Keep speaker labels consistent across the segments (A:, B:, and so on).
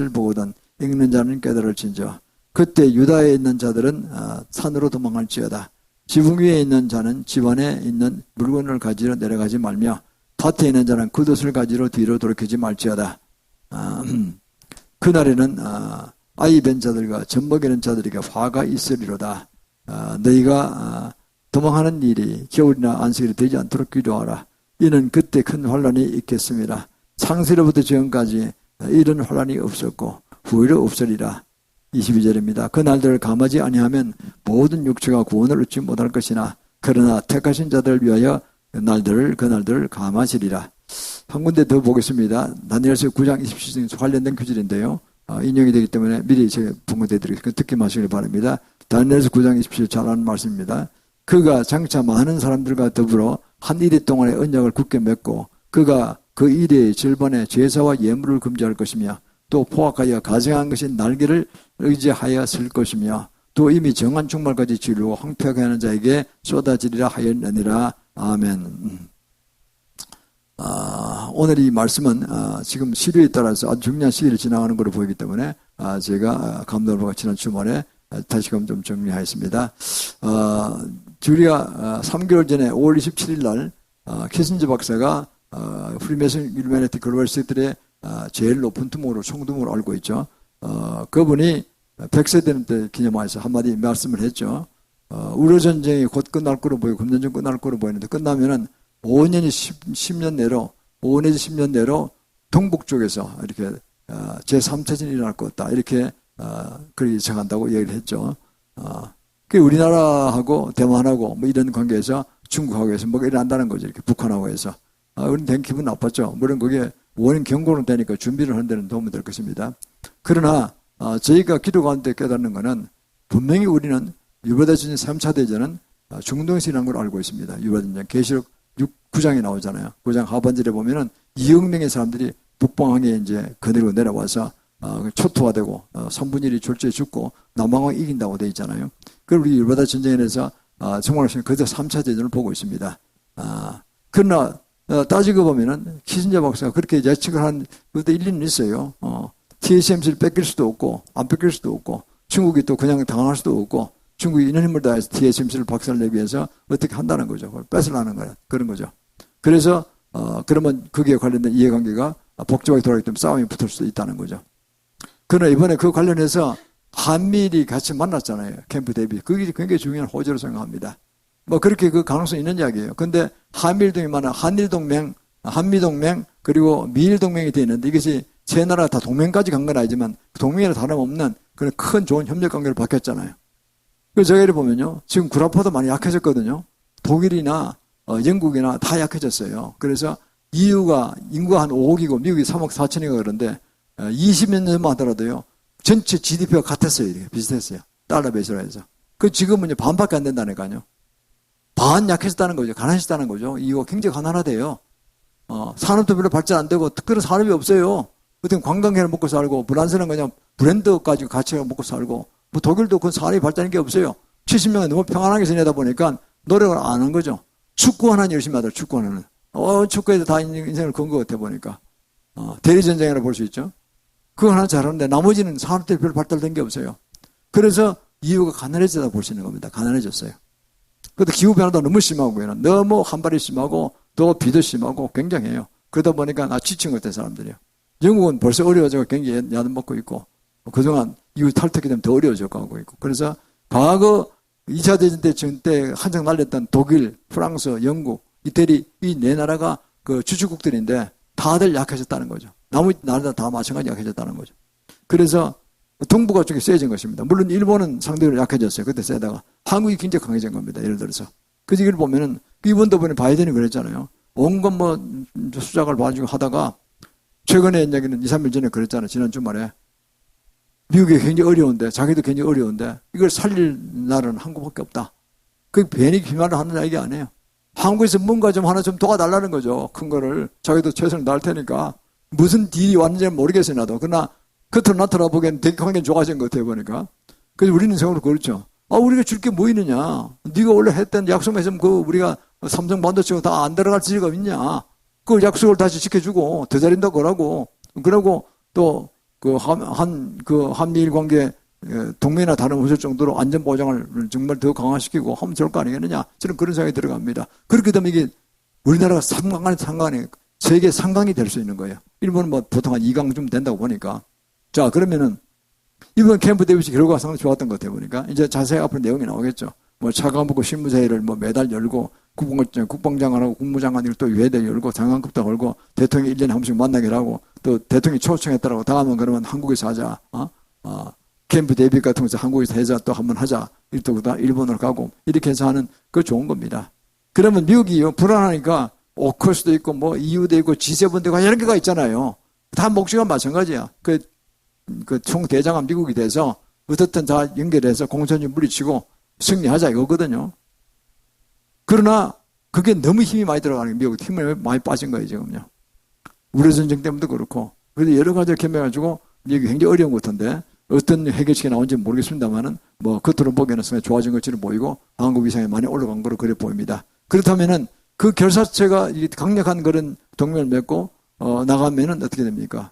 A: 보거든 읽는 자는 깨달을진저. 그때 유다에 있는 자들은 산으로 도망할지어다. 지붕 위에 있는 자는 집안에 있는 물건을 가지러 내려가지 말며 밭에 있는 자는 겉옷을 가지러 뒤로 돌이키지 말지어다. 그날에는 아이 벤 자들과 젖먹이는 자들에게 화가 있으리로다. 너희가 도망하는 일이 겨울이나 안식일이 되지 않도록 기도하라. 이는 그때 큰 환란이 있겠습니다. 창세로부터 지금까지 이런 환란이 없었고 후일에 없으리라. 22절입니다. 그 날들을 감하지 아니하면 모든 육체가 구원을 얻지 못할 것이나 그러나 택하신 자들을 위하여 그 날들을 감하시리라. 한 군데 더 보겠습니다. 다니엘서 9장 27절 관련된 규절인데요. 인용이 되기 때문에 미리 제가 분석해드리겠습니다. 듣기 마시길 바랍니다. 다니엘서 9장 27절 잘 아는 말씀입니다. 그가 장차 많은 사람들과 더불어 한 이래 동안의 언약을 굳게 맺고 그가 그 일의 절반의 제사와 예물을 금지할 것이며 또 포악하여 가증한 것인 날개를 의지하여 쓸 것이며 또 이미 정한 충말까지 지르고 황폐하게 하는 자에게 쏟아지리라 하였느니라. 아멘. 오늘 이 말씀은 지금 시류에 따라서 아주 중요한 시기를 지나가는 것으로 보이기 때문에 제가 감독을 보고 지난 주말에 다시금 좀 정리하였습니다. 우리가 3개월 전에 5월 27일 날 키신저 박사가 프리메이슨 유니버시티 글로벌 스테이트의 제일 높은 두목으로 총두목으로 알고 있죠. 그분이 100세 되는 때 기념하여서 한마디 말씀을 했죠. 우로 전쟁이 곧 끝날 거로 보이고 금전전 끝날 거로 보이는데 끝나면은 5년이 10년 내로 5 내지 10년 내로 동북 쪽에서 이렇게 제3차전이 일어날 것 같다. 이렇게 그렇게 예상한다고 얘기를 했죠. 그 우리나라하고 대만하고 뭐 이런 관계에서 중국하고 해서 뭐가 일어난다는 거죠. 이렇게 북한하고 해서. 우리는 되게 기분 나빴죠. 물론 그게 원인 경고는 되니까 준비를 하는 데는 도움이 될 것입니다. 그러나 저희가 기도 가운데 깨닫는 것은 분명히 우리는 유다전쟁 3차 대전은 중동에서 일어난 걸 알고 있습니다. 유다전쟁 계시록 9장에 나오잖아요. 9장 하반절에 보면은 2억 명의 사람들이 북방항에 이제 그대로 내려와서 초토화되고 3분의 1이 졸지에 죽고 남방왕이 이긴다고 되어 있잖아요. 그걸 우리 유다 전쟁에 대해서 정말 그저 3차 대전을 보고 있습니다. 그러나 따지고 보면은 키신저 박사가 그렇게 예측을 한 그것도 일리는 있어요. TSMC를 뺏길 수도 없고 안 뺏길 수도 없고 중국이 또 그냥 당할 수도 없고 중국이 이런 힘을 다해서 TSMC를 박살내기 위해서 어떻게 한다는 거죠. 그걸 뺏으려는 거야. 그런 거죠. 그래서 그러면 거기에 관련된 이해관계가 복잡하게 돌아가기 때문에 싸움이 붙을 수도 있다는 거죠. 그러나 이번에 그 관련해서 한미일이 같이 만났잖아요. 캠프 데이비드. 그게 굉장히 중요한 호재로 생각합니다. 뭐 그렇게 그 가능성이 있는 이야기예요. 근데 한미일동이 많아 한일동맹, 한미동맹 그리고 미일동맹이 되어 있는데 이것이 세 나라 다 동맹까지 간 건 아니지만 동맹이나 다름없는 그런 큰 좋은 협력관계를 밝혔잖아요. 그래서 저희를 보면요. 지금 구라파도 많이 약해졌거든요. 독일이나 영국이나 다 약해졌어요. 그래서 EU가 인구가 한 5억이고 미국이 3억 4천이고 그런데 20년 전만 하더라도요. 전체 GDP가 같았어요. 이렇게 비슷했어요. 달러 베이스로 해서. 그 지금은 반밖에 안 된다니까요. 반 약해졌다는 거죠. 가난해졌다는 거죠. EU가 굉장히 가난하대요. 산업도 별로 발전 안 되고 특별한 산업이 없어요. 어떤 관광객을 먹고 살고 프랑스는 그냥 브랜드 가지고 같이 먹고 살고 뭐 독일도 그 산업이 발전한 게 없어요. 70명이 너무 평안하게 지내다 보니까 노력을 안 한 거죠. 축구 하나는 열심히 하더라고요. 축구 하나는. 축구에도 다 인생을 건 것 같아 보니까. 대리전쟁이라 볼 수 있죠. 그거 하나 잘하는데 나머지는 산업들이 별로 발달된 게 없어요. 그래서 이유가 가난해졌다고 볼 수 있는 겁니다. 가난해졌어요. 그것도 기후변화도 너무 심하고요. 너무 한발이 심하고 또 비도 심하고 굉장해요. 그러다 보니까 지친 것 같아요. 사람들이요. 영국은 벌써 어려워져서 굉장히 야단먹고 있고 그동안 이후 탈퇴기 때문에 더 어려워져 가고 있고 그래서 과거 2차 대전 때 한창 날렸던 독일, 프랑스, 영국, 이태리 이 네 나라가 그 주축국들인데 다들 약해졌다는 거죠. 나머지 나라들 다 마찬가지 약해졌다는 거죠. 그래서 동북아 쪽이 세진 것입니다. 물론 일본은 상대적으로 약해졌어요. 그때 세다가 한국이 굉장히 강해진 겁니다. 예를 들어서 그 얘기를 보면은 이번도 보면 바이든이 그랬잖아요. 온갖 뭐 수작을 봐주고 하다가 최근에 이야기는 2, 3일 전에 그랬잖아요. 지난 주말에 미국이 굉장히 어려운데 자기도 굉장히 어려운데 이걸 살릴 나라는 한국밖에 없다. 그 괜히 기만을 하는 얘기 아니에요. 한국에서 뭔가 좀 하나 좀 도와달라는 거죠. 큰 거를 자기도 최선을 다할 테니까 무슨 딜이 왔는지 모르겠어요. 나도. 그러나 겉으로 나타나 보기엔 되게 관계는 좋아진 것 같아요. 보니까. 그래서 우리는 생각으로 그렇죠. 우리가 줄 게 뭐 있느냐. 네가 원래 했던 약속했으면 우리가 삼성 반도체가 다 안 들어갈 지가 있냐. 그 약속을 다시 지켜주고 더 잘한다고 그러고 그러고 또 한미일 관계 동맹이나 다름없을 정도로 안전 보장을 정말 더 강화시키고 하면 좋을 거 아니겠느냐. 저는 그런 생각이 들어갑니다. 그렇게 되면 이게 우리나라가 상강이 세계 상강이 될 수 있는 거예요. 일본은 뭐 보통 한 2강 좀 된다고 보니까. 자, 그러면은 이번 캠프 데이비스 결과가 상당히 좋았던 것 같아요. 보니까 이제 자세히 앞으로 내용이 나오겠죠. 뭐 차관부고 실무회의를 뭐 매달 열고 국방장관하고 국무장관을 또 외대 열고 장관급도 걸고 대통령이 1년에 한 번씩 만나게 하고 또 대통령이 초청했다라고 다음은 그러면 한국에서 하자. 캠프 데이비스 같은 것에서 한국에서 해자 또 한번 하자. 또 일본으로 가고 이렇게 해서 하는 그거 좋은 겁니다. 그러면 미국이 불안하니까 오커스도 있고 뭐 EU도 있고 G7도 있고 이런 게가 있잖아요. 다 목표가 마찬가지야. 그 총대장은 미국이 돼서 어떻든 다 연결해서 공천을 물리치고 승리하자 이거거든요. 그러나 그게 너무 힘이 많이 들어가는 게 미국 힘이 많이 빠진 거예요 지금요. 우려 전쟁 때문에도 그렇고. 그래서 여러 가지를 겸해가지고 미국이 굉장히 어려운 것 같은데 어떤 해결책이 나온지 모르겠습니다만은 뭐 겉으로 보기에는 상당히 좋아진 것처럼 보이고 한국 위상이 많이 올라간 거로 그래 보입니다. 그렇다면은 그 결사체가 강력한 그런 동맹을 맺고 나가면은 어떻게 됩니까?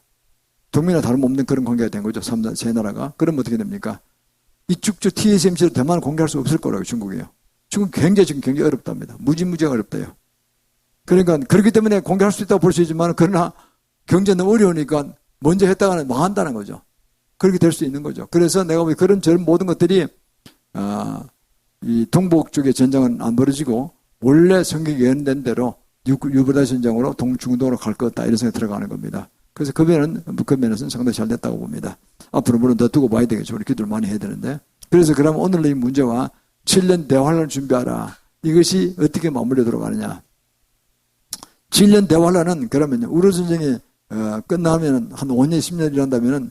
A: 동맹이나 다름없는 그런 관계가 된 거죠. 세 나라가. 그러면 어떻게 됩니까? 이쪽 TSMC를 대만을 공개할 수 없을 거라고 중국이에요. 중국 지금 굉장히 어렵답니다. 무지무지가 어렵대요. 그러니까 그렇기 때문에 공개할 수 있다고 볼 수 있지만 그러나 경제 너무 어려우니까 먼저 했다가는 망한다는 거죠. 그렇게 될 수 있는 거죠. 그래서 내가 보기 그런 모든 것들이 이 동북 쪽의 전쟁은 안 벌어지고 원래 성격이 예언된 대로 유보다 전쟁으로 중동으로 갈 것 같다 이런 생각이 들어가는 겁니다. 그래서 그 면에서는 상당히 잘 됐다고 봅니다. 앞으로 물론 더 두고 봐야 되겠죠. 우리 기도를 많이 해야 되는데. 그래서 그러면 오늘 이 문제와 7년 대환란을 준비하라. 이것이 어떻게 맞물려 들어가느냐. 7년 대환란은 그러면요. 우로전쟁이 끝나면 한 5년, 10년 일한다면은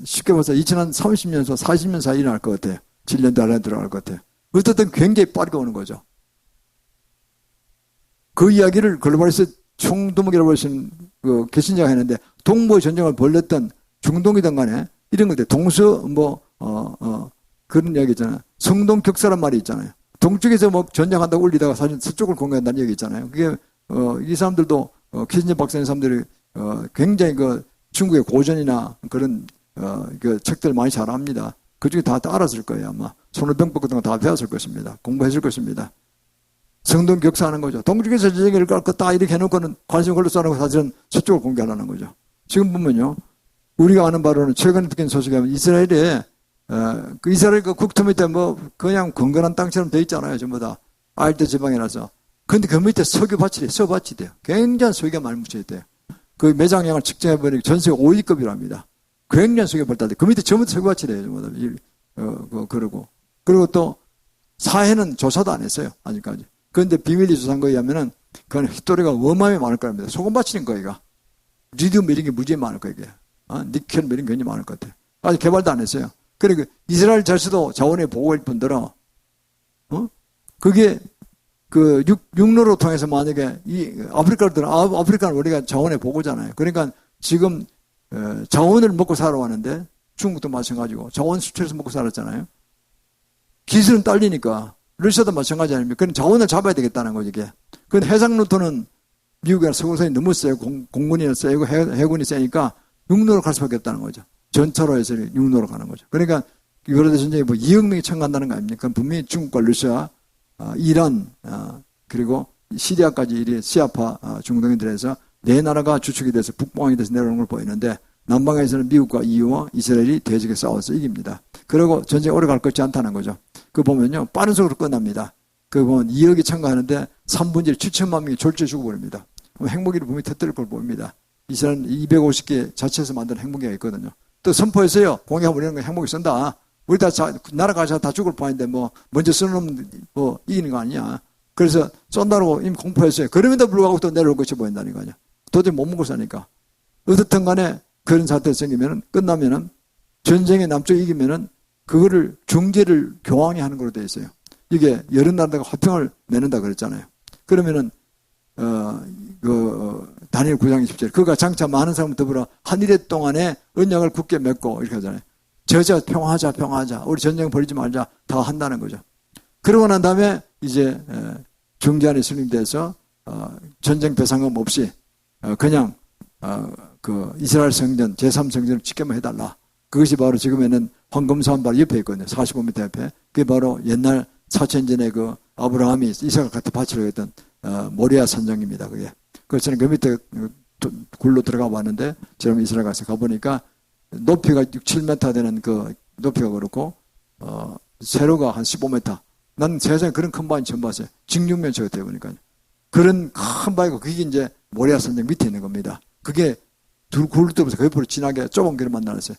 A: 쉽게 봐서 2030년에서 40년 사이 일어날 것 같아요. 7년 대환란에 들어갈 것 같아요. 어쨌든 굉장히 빠르게 오는 거죠. 그 이야기를 글로벌에서 총두목이라고 하시는 개신자가 했는데 동북의 전쟁을 벌였던 중동이든 간에 이런 것들 그런 이야기 있잖아요. 성동격사란 말이 있잖아요. 동쪽에서 뭐 전쟁한다고 올리다가 사실 서쪽을 공격한다는 얘기 있잖아요. 그게 이 사람들도 키신저 박사님 사람들이 굉장히 중국의 고전이나 그런 그 책들 많이 잘 압니다. 그중에 다 알았을 거예요. 아마 손해병법 같은 거 다 배웠을 것입니다. 공부했을 것입니다. 성동격사하는 거죠. 동쪽에서 전쟁을 갈 거다 이렇게 해놓고는 관심 걸로 싸놓고 사실은 서쪽을 공개하려는 거죠. 지금 보면요. 우리가 아는 바로는 최근에 듣긴 소식이 하면 이스라엘에 이스라엘 국토 밑에 그냥 건건한 땅처럼 돼 있잖아요. 전부 다. 알대 지방이라서. 근데 그 밑에 석유밭이 돼요. 굉장한 석유가 많이 묻혀있대요. 그 매장량을 측정해보니까 전 세계 5위급이랍니다. 굉장한 석유 발달돼. 그 밑에 전부 다 석유밭이 돼요. 전부 다. 그리고 또 사해는 조사도 안 했어요. 아직까지. 그런데 비밀리 조사한 거에 의하면은 그건 휘토리가 어마어마하게 많을 거랍니다. 소금밭인 거기가. 리튬 이런 게 무지하게 많을 거예요. 니켈 이런 게 굉장히 많을 것 같아요. 아직 개발도 안 했어요. 그리고 이스라엘 자체도 자원의 보고일 뿐더러 그게 육로로 통해서 만약에 아프리카는 우리가 자원의 보고잖아요. 그러니까 지금 자원을 먹고 살아왔는데 중국도 마찬가지고 자원 수출해서 먹고 살았잖아요. 기술은 딸리니까 러시아도 마찬가지 아닙니까? 그럼 자원을 잡아야 되겠다는 거죠, 이게. 그 해상 루트는 미국이나 서구선이 너무 세고 공군이 세고 해군이 세니까 육로로 갈 수밖에 없다는 거죠. 전차로 해서 육로로 가는 거죠. 그러니까 유럽대 전쟁에 2억 명이 참가한다는 거 아닙니까? 분명히 중국과 러시아, 이란, 그리고 시리아까지 시아파 중동인들에서 네 나라가 주축이 돼서 북방이 돼서 내려오는 걸 보이는데 남방에서는 미국과 EU와 이스라엘이 대적에 싸워서 이깁니다. 그리고 전쟁이 오래 갈 것 같지 않다는 거죠. 그거 보면요. 빠른 속도로 끝납니다. 그거 보면 2억이 참가하는데 3분의 1, 7천만 명이 졸지에 죽어버립니다. 핵무기를 분명히 터뜨릴 걸 보입니다. 이스라엘은 250개 자체에서 만든 핵무기가 있거든요. 또 선포했어요. 공약하면 우리는 핵무기 쓴다. 우리 다 나라 가서 다 죽을 뻔했는데 먼저 쓰는 놈 이기는 거 아니냐. 그래서 쏜다고 이미 공포했어요. 그럼에도 불구하고 또 내려올 것이 보인다는 거 아니야. 도저히 못 먹고 사니까. 어떻든 간에 그런 사태가 생기면은 끝나면은 전쟁에 남쪽이 이기면은 그거를 중재를 교황이 하는 걸로 되어 있어요. 이게 여러 나라가 화평을 맺는다 그랬잖아요. 그러면은 다니엘 9장 20절 그가 장차 많은 사람을 더불어 한 일해 동안에 언약을 굳게 맺고 이렇게 하잖아요. 저자 평화하자 우리 전쟁 벌이지 말자 다 한다는 거죠. 그러고 난 다음에 이제 중재안이 승인돼서 전쟁 배상금 없이 그냥 그 이스라엘 성전, 제3성전을 짓게만 해달라. 그것이 바로 지금에는 황금산 바로 옆에 있거든요. 45m 옆에. 그게 바로 옛날 4천 전에 그 아브라함이 이삭을 갖다 바치려고 했던 모리아 산정입니다. 그게. 그래서 저는 그 밑에 굴로 들어가 봤는데, 저는 이스라엘 가서 가보니까 높이가 6, 7m 되는 그 높이가 그렇고, 세로가 한 15m. 난 세상에 그런 큰 바위 처음 봤어요. 직육면체가 되어 보니까요. 그런 큰 바위가 그게 이제 모리아 산정 밑에 있는 겁니다. 그게 둘 굴뚝에서 그 옆으로 진하게 좁은 길을 만들었어요.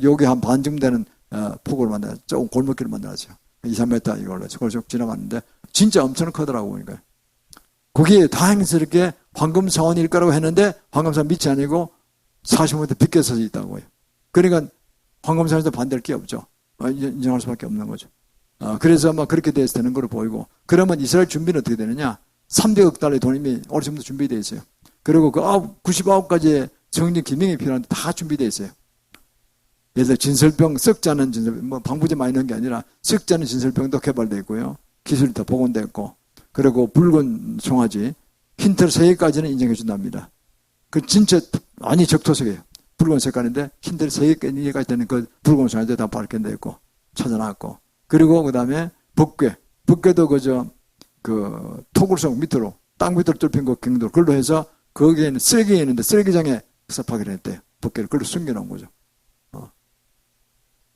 A: 여기 한 반쯤 되는 폭으로 만들었어요. 조금 골목길을 만들었어요. 2, 3m 이걸로 그걸 쭉 지나갔는데 진짜 엄청 크더라고 보니까. 거기에 다행스럽게 황금사원일 거라고 했는데 황금사원 밑이 아니고 45m 비껴서 있다고요. 그러니까 황금사원에서 반대할 게 없죠. 인정할 수밖에 없는 거죠. 그래서 아마 그렇게 돼서 되는 걸로 보이고, 그러면 이스라엘 준비는 어떻게 되느냐? 300억 달러의 돈이 이미 어려서부터 준비되어 있어요. 그리고 그 99가지의 성전 기능이 필요한데 다 준비되어 있어요. 예를 들어 진설병, 썩지 않은 진설병, 뭐 방부제 많이 넣은 게 아니라 썩지 않은 진설병도 개발되어 있고요. 기술이 다 복원되어 있고, 그리고 붉은 송아지, 흰털 3개까지는 인정해 준답니다. 그 진짜 아니 적토색이에요. 붉은 색깔인데 흰털 3개까지 되는 그 붉은 송아지 다 발견되어 있고 찾아놨고, 그리고 그 다음에 법궤도 그 토굴성 밑으로 땅 밑으로 뚫힌 그 경도 그걸로 해서 거기에는 쓰레기가 있는데 쓰레기장에 섭하기로 했대요. 법궤를 그걸로 숨겨놓은 거죠.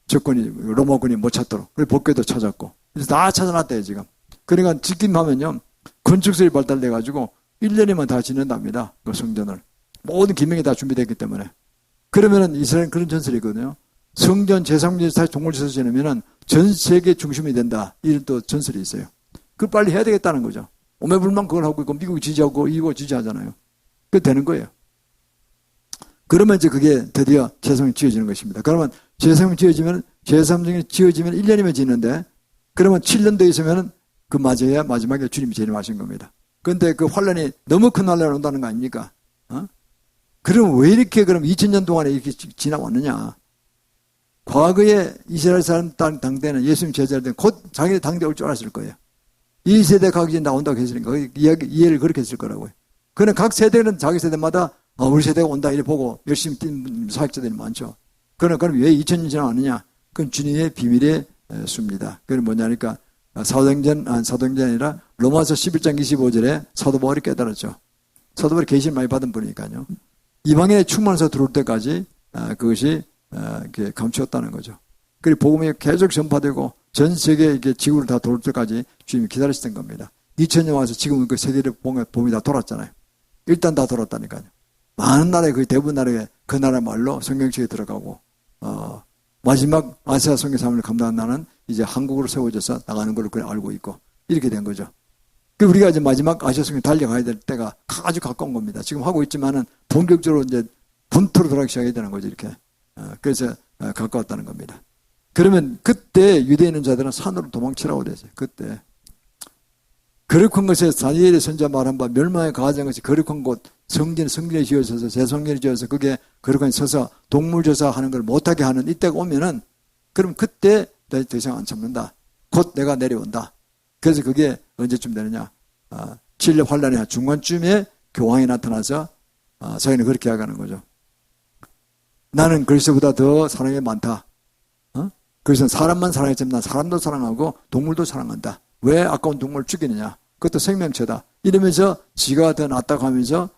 A: 적군이 로마군이 못 찾도록. 그래서 법궤도 찾았고, 그래서 다 찾아놨대요 지금. 그러니까 짓긴 하면요 건축술이 발달돼 가지고 1년이면 다 짓는답니다. 그 성전을 모든 기명이 다 준비됐기 때문에. 그러면은 이스라엘은 그런 전설이 있거든요. 성전 제3제사 동물제사 지내면은 전 세계 중심이 된다. 이런 또 전설이 있어요. 그걸 빨리 해야 되겠다는 거죠. 오매불만 그걸 하고 있고 미국이 지지하고 이거 지지하잖아요. 그게 되는 거예요. 그러면 이제 그게 드디어 제성이 지어지는 것입니다. 그러면 제성이 지어지면 제3성이 지어지면 1년이면 지는데, 그러면 7년 더 있으면은 그 맞아야 마지막에 주님이 재림하신 겁니다. 그런데 그 환란이 너무 큰 환란이 온다는 거 아닙니까? 그럼 왜 이렇게 그럼 2000년 동안에 이렇게 지나왔느냐? 과거에 이스라엘 사람 당대는 예수님 제자들은 곧 자기네 당대 올 줄 알았을 거예요. 이 세대 가기 전에 나온다고 했으니까 이해를 그렇게 했을 거라고요. 그는 각 세대는 자기 세대마다 우리 세대가 온다 이렇게 보고 열심히 뛴 사역자들이 많죠. 그럼 왜 2000년 지나왔느냐? 그건 주님의 비밀의 수입니다. 그건 뭐냐니까 사도행전이 아니라 로마서 11장 25절에 사도 바울이 깨달았죠. 사도 바울이 계시를 많이 받은 분이니까요. 이방인의 충만해서 들어올 때까지 그것이 감추었다는 거죠. 그리고 복음이 계속 전파되고 전 세계 지구를 다 돌 때까지 주님이 기다리시던 겁니다. 2000년 와서 지금은 그 세계를 봄이 다 돌았잖아요. 일단 다 돌았다니까요. 많은 나라에 거의 대부분 나라에 그 나라 말로 성경책에 들어가고 마지막 아시아 선교 사명을 감당한 나는 이제 한국으로 세워져서 나가는 걸로 알고 있고 이렇게 된 거죠. 그 우리가 이제 마지막 아시아 선교 달려가야 될 때가 아주 가까운 겁니다. 지금 하고 있지만은 본격적으로 이제 본토로 돌아가기 시작해야 되는 거죠. 이렇게. 그래서 가까웠다는 겁니다. 그러면 그때 유대인 자들은 산으로 도망치라고 됐어요. 그때. 거룩한 것에 다니엘의 선지자 말한 바 멸망에 가하자는 것이 거룩한 곳 성전에 지어져서 제성전이 지어서 그게 거룩한 서서 동물조사하는 걸 못하게 하는 이때가 오면은 그럼 그때 더 이상 안 참는다. 곧 내가 내려온다. 그래서 그게 언제쯤 되느냐? 7년 환란의 중간쯤에 교황이 나타나서 자기는 그렇게 하가는 거죠. 나는 그리스도보다 더 사랑이 많다. 그래서 사람만 사랑했지만 난 사람도 사랑하고 동물도 사랑한다. 왜 아까운 동물을 죽이느냐? 그것도 생명체다. 이러면서 지가 더 낫다고 하면서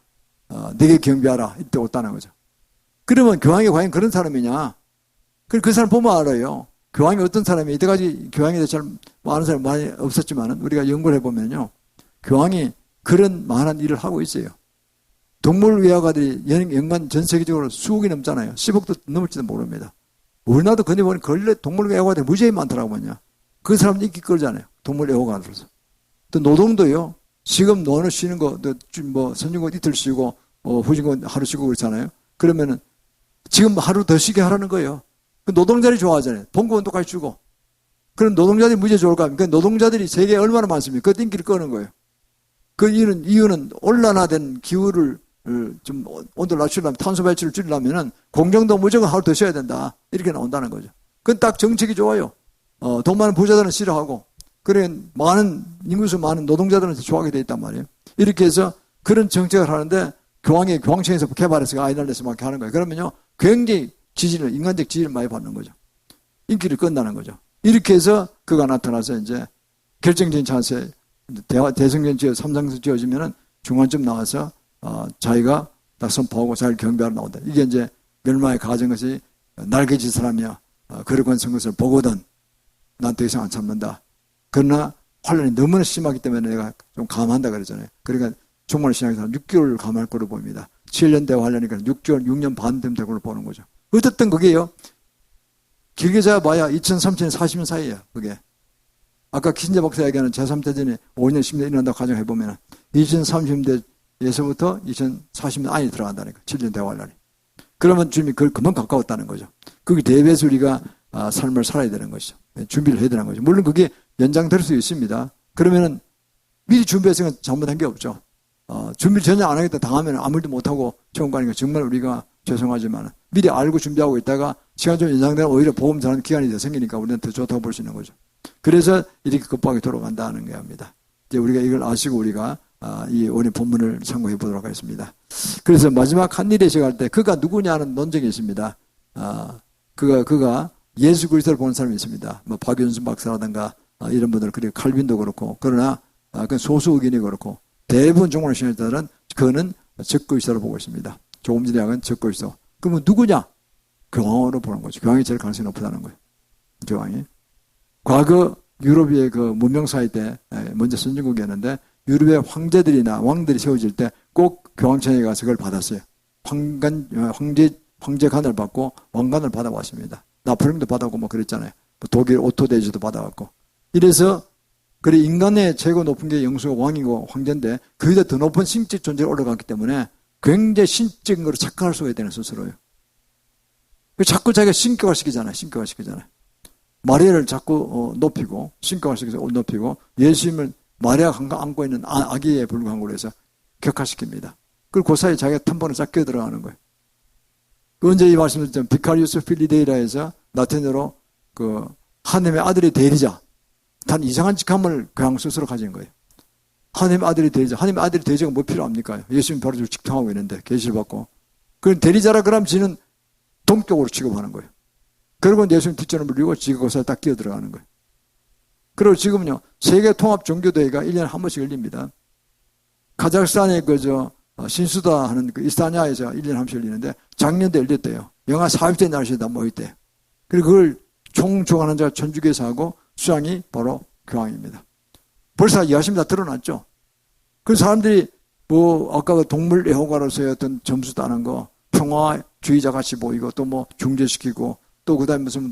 A: 내게 경배하라. 이때 왔다는 거죠. 그러면 교황이 과연 그런 사람이냐? 그 사람 보면 알아요. 교황이 어떤 사람이 이때까지 교황에 대해서 잘 아는 사람이 많이 없었지만 우리가 연구를 해보면요. 교황이 그런 많은 일을 하고 있어요. 동물의학가들이 연간 전 세계적으로 수억이 넘잖아요. 10억도 넘을지도 모릅니다. 우리나라도 근데 보니 근래 동물의학가들이 무지하게 많더라고요. 그 사람도 인기 끌잖아요. 동물의학가들로서. 또 노동도요. 지금 노는 쉬는 거, 뭐 선진국 이틀 쉬고 후진국 하루 쉬고 그렇잖아요. 그러면은 지금 하루 더 쉬게 하라는 거예요. 그 노동자들이 좋아하잖아요. 봉급은 똑같이 주고. 그럼 노동자들이 무지하게 좋을까? 그 노동자들이 세계에 얼마나 많습니까? 그 인기를 끄는 거예요. 그 이유는 온난화된 기후를 좀 온도를 낮추려면 탄소 배출을 줄이려면은 공정도 무조건 하루 더 쉬어야 된다. 이렇게 나온다는 거죠. 그건 딱 정책이 좋아요. 돈 많은 부자들은 싫어하고, 그래 인구수 많은 노동자들은 좋아하게 돼 있단 말이에요. 이렇게 해서 그런 정책을 하는데 교황청에서 개발해서 아이를 내서 막 하는 거예요. 그러면요, 굉장히 인간적 지지를 많이 받는 거죠. 인기를 끈다는 거죠. 이렇게 해서 그가 나타나서 이제 결정적인 찬스에 대성전 삼상수 지어지면은 중간쯤 나와서, 자기가 딱 선포하고 자기를 경배하러 나온다. 이게 이제 멸망의 가정 것이 날개짓 사람이야. 거룩한 선것을 보거든. 난 더 이상 안 참는다. 그러나 환란이 너무나 심하기 때문에 내가 좀 감한다 그러잖아요. 그러니까 종말 신앙에서 6개월을 감할 거로 보입니다. 7년 대 환란이니까 6년 반 되면 될 걸로 보는 거죠. 어쨌든 그게요, 길게 잡아야 2030년 40년 사이에요. 그게. 아까 기신자 박사 얘기하는 제3대전이 5년 10년 일어난다고 가정해보면 2030년대에서부터 2040년 안에 들어간다니까. 7년 대 환란이. 그러면 주님이 그걸 그만 가까웠다는 거죠. 그게 대비해서 우리가 삶을 살아야 되는 것이죠. 준비를 해야 되는 거죠. 물론 그게 연장될 수 있습니다. 그러면은 미리 준비했으면 잘못한 게 없죠. 준비를 전혀 안 하겠다 당하면 아무 일도 못하고 처음 가니까 정말 우리가 죄송하지만 미리 알고 준비하고 있다가 시간 좀 연장되면 오히려 보험 잘하는 기간이 더 생기니까 우리는 더 좋다고 볼 수 있는 거죠. 그래서 이렇게 급하게 돌아간다는 겁니다. 이제 우리가 이걸 아시고 우리가 이 오늘 본문을 참고해 보도록 하겠습니다. 그래서 마지막 한 일에 시작할 때 그가 누구냐는 논쟁이 있습니다. 그가 예수 그리스도를 보는 사람이 있습니다. 뭐 박윤순 박사라든가 이런 분들, 그리고 칼빈도 그렇고, 그러나 그 소수 의견이 그렇고 대부분 종말 신학자들은 그는 적그리스도로 보고 있습니다. 조금 전에 약은 적그리스도. 그러면 누구냐? 교황으로 보는 거죠. 교황이 제일 가능성이 높다는 거예요. 교황이. 과거 유럽의 그 문명 사회 때 먼저 선진국이었는데 유럽의 황제들이나 왕들이 세워질 때 꼭 교황청에 가서 그걸 받았어요. 황제관을 받고 왕관을 받아왔습니다. 나폴레옹도 받아오고 뭐 그랬잖아요. 독일 오토 대주도 받아왔고. 이래서 그래 인간의 최고 높은 게 영수가 왕이고 황제인데 그보다 더 높은 신적 존재로 올라갔기 때문에 굉장히 신적인 거로 착각할 수가 있다는 스스로요. 자꾸 자기가 신격화시키잖아요. 마리아를 자꾸 높이고 신격화시켜서 높이고 예수님을 마리아가 안고 있는 아기에 불과한 걸로 해서 격화시킵니다. 그리고 그 사이에 자기가 탐번을 쫙 끼어들어가는 거예요. 언제 이 말씀을 드렸죠? 비카리우스 필리데이라에서 라틴어로 그 하나님의 아들의 대리자, 단 이상한 직함을 교황 스스로 가진 거예요. 하나님의 아들의 대리자. 하나님의 아들의 대리자가 뭐 필요합니까? 예수님 바로 직통하고 있는데 계시를 받고. 그 대리자라 그러면 지는 동격으로 취급하는 거예요. 그리고 예수님 뒷전을 물리고 지가 거기서 딱 끼어 들어가는 거예요. 그리고 지금은요, 세계 통합 종교대회가 1년에 한 번씩 열립니다. 카자흐스탄의 신수다 하는 그 이스타냐에서 1년에 한 번씩 열리는데 작년도 열렸대요. 영하 40대 날씨에 다 모였대요. 그리고 그걸 총주관하는 자가 천주교에서 수장이 바로 교황입니다. 벌써 열심히 다 드러났죠. 그 사람들이 아까 그 동물 애호가로서의 어떤 점수 따는 거, 평화주의자 같이 보이고 또 뭐 중재시키고 또 그 다음에 무슨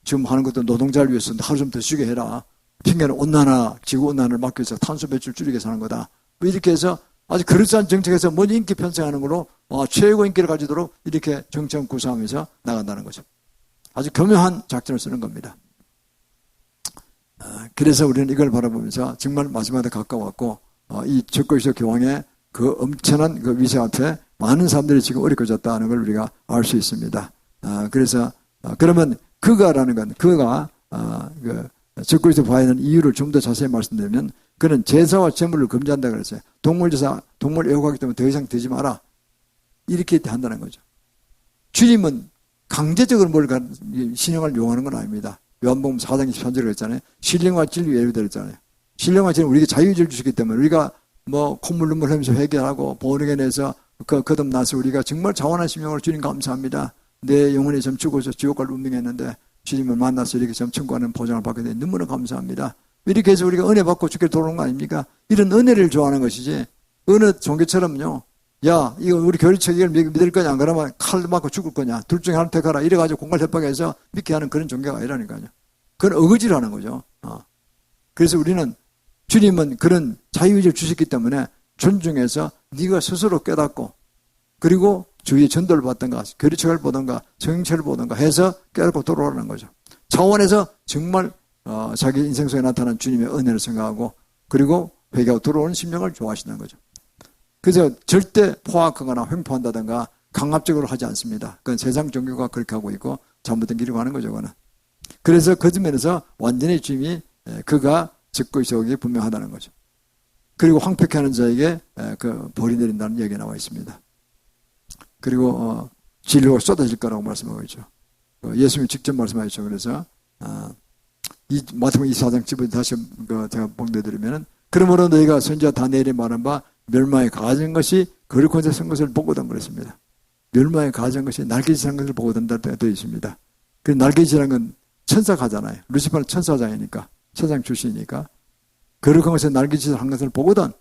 A: 지금 하는 것도 노동자를 위해서 하루 좀 더 쉬게 해라. 핑계는 지구온난화를 막기 위해서 탄소 배출 줄이게 해서 하는 거다. 뭐 이렇게 해서 아주 그럴싸한 정책에서 먼저 인기 편성하는 걸로 최고 인기를 가지도록 이렇게 정책 구사하면서 나간다는 거죠. 아주 교묘한 작전을 쓰는 겁니다. 그래서 우리는 이걸 바라보면서 정말 마지막에 가까웠고 이 적그리스도 교황의 그 엄청난 그 위세 앞에 많은 사람들이 지금 어리석어졌다는 걸 우리가 알 수 있습니다. 그래서 그러면 그가 적그리스도 봐야 하는 이유를 좀 더 자세히 말씀드리면 그는 제사와 제물을 금지한다 그랬어요. 동물제사, 동물 애호가기 때문에 더 이상 되지 마라. 이렇게 한다는 거죠. 주님은 강제적으로 신령을 요하는 건 아닙니다. 요한복음 4장 23절에 그랬잖아요. 신령과 진리 예를 들었잖아요. 신령과 진리 우리에게 자유의지를 주시기 때문에 우리가 콧물 눈물 흘리면서 회개하고 born-again에서 거듭나서 우리가 정말 자원한 심령으로 주님 감사합니다. 내 영혼이 좀 죽어서 지옥 갈 운명했는데 주님을 만나서 이렇게 좀 청구하는 보장을 받게 되니 너무나 감사합니다. 이렇게 해서 우리가 은혜 받고 죽게 돌아오는 거 아닙니까? 이런 은혜를 좋아하는 것이지 어느 종교처럼요. 야, 이거 우리 교리처 이걸 믿을 거냐? 안 그러면 칼 맞고 죽을 거냐? 둘 중에 하나를 택하라. 이래가지고 공갈 협박해서 믿게 하는 그런 종교가 아니라니까요. 그건 어거지를 하는 거죠. 그래서 우리는 주님은 그런 자유의지를 주셨기 때문에 존중해서 네가 스스로 깨닫고 그리고 주위의 전도를 받던가 교리책을 보던가 성경책을 보던가 해서 깨닫고 돌아오라는 거죠. 차원에서 정말 자기 인생 속에 나타난 주님의 은혜를 생각하고 그리고 회개하고 돌아오는 심령을 좋아하시는 거죠. 그래서 절대 포악하거나 횡포한다든가 강압적으로 하지 않습니다. 그건 세상 종교가 그렇게 하고 있고 잘못된 길을 가는 거죠. 그거는. 그래서 그 면에서 완전히 주님이 그가 적그리스도이기 분명하다는 거죠. 그리고 황폐케 하는 자에게 그 벌이 내린다는 얘기가 나와 있습니다. 그리고 진료가 쏟아질 거라고 말씀하고 있죠. 예수님이 직접 말씀하셨죠. 그래서 이 마태복음 24장 집을 다시 제가 봉독해드리면은 그러므로 너희가 선지자 다니엘이 말한 바 멸망에 가진 것이 거룩한 선 것을 보거든 그랬습니다. 멸망에 가진 것이 날개짓 한 것을 보거든 되어 있습니다. 그 날개짓이라는 건 천사가잖아요. 루시퍼는 천사장이니까 천사장 출신이니까 거룩한 것에 날개짓을 한 것을 보거든.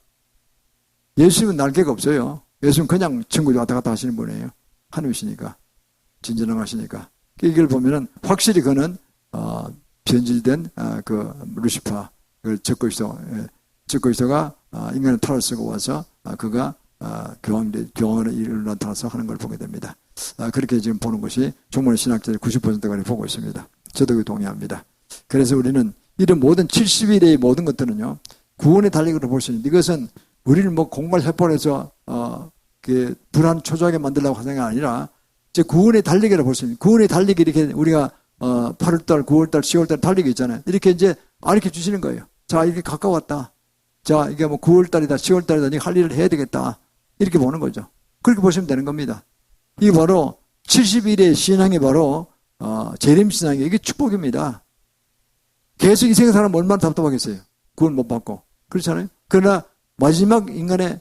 A: 예수님은 날개가 없어요. 예수님은 그냥 천국에 왔다 갔다 하시는 분이에요. 하늘이시니까 진전능하시니까 이걸 보면은 확실히 그는 변질된 그 루시퍼 그 적그리스도가 인간의 탈을 쓰고 와서 그가 교황으로 일을 나타나서 하는 걸 보게 됩니다. 그렇게 지금 보는 것이 종말 신학자의 90%가 보고 있습니다. 저도 동의합니다. 그래서 우리는 이런 모든 70일의 모든 것들은요 구원의 달리기로 볼 수 있는데 이것은 우리를 뭐 공갈 해포해서 그 불안 초조하게 만들려고 하는 게 아니라 이제 구원의 달리기로 볼 수 있는 구원의 달리기 이렇게 우리가 8월달, 9월달, 10월달 달리기 있잖아요. 이렇게 이제 가르쳐 주시는 거예요. 자, 이게 가까웠다. 자, 이게 뭐 9월달이다, 10월달이다. 네가 할 일을 해야 되겠다. 이렇게 보는 거죠. 그렇게 보시면 되는 겁니다. 이게 바로 70일의 신앙이 바로 재림 신앙이 이게 축복입니다. 계속 이 세상 사람 얼마나 답답하겠어요. 구원 못 받고. 그렇잖아요. 그러나 마지막 인간의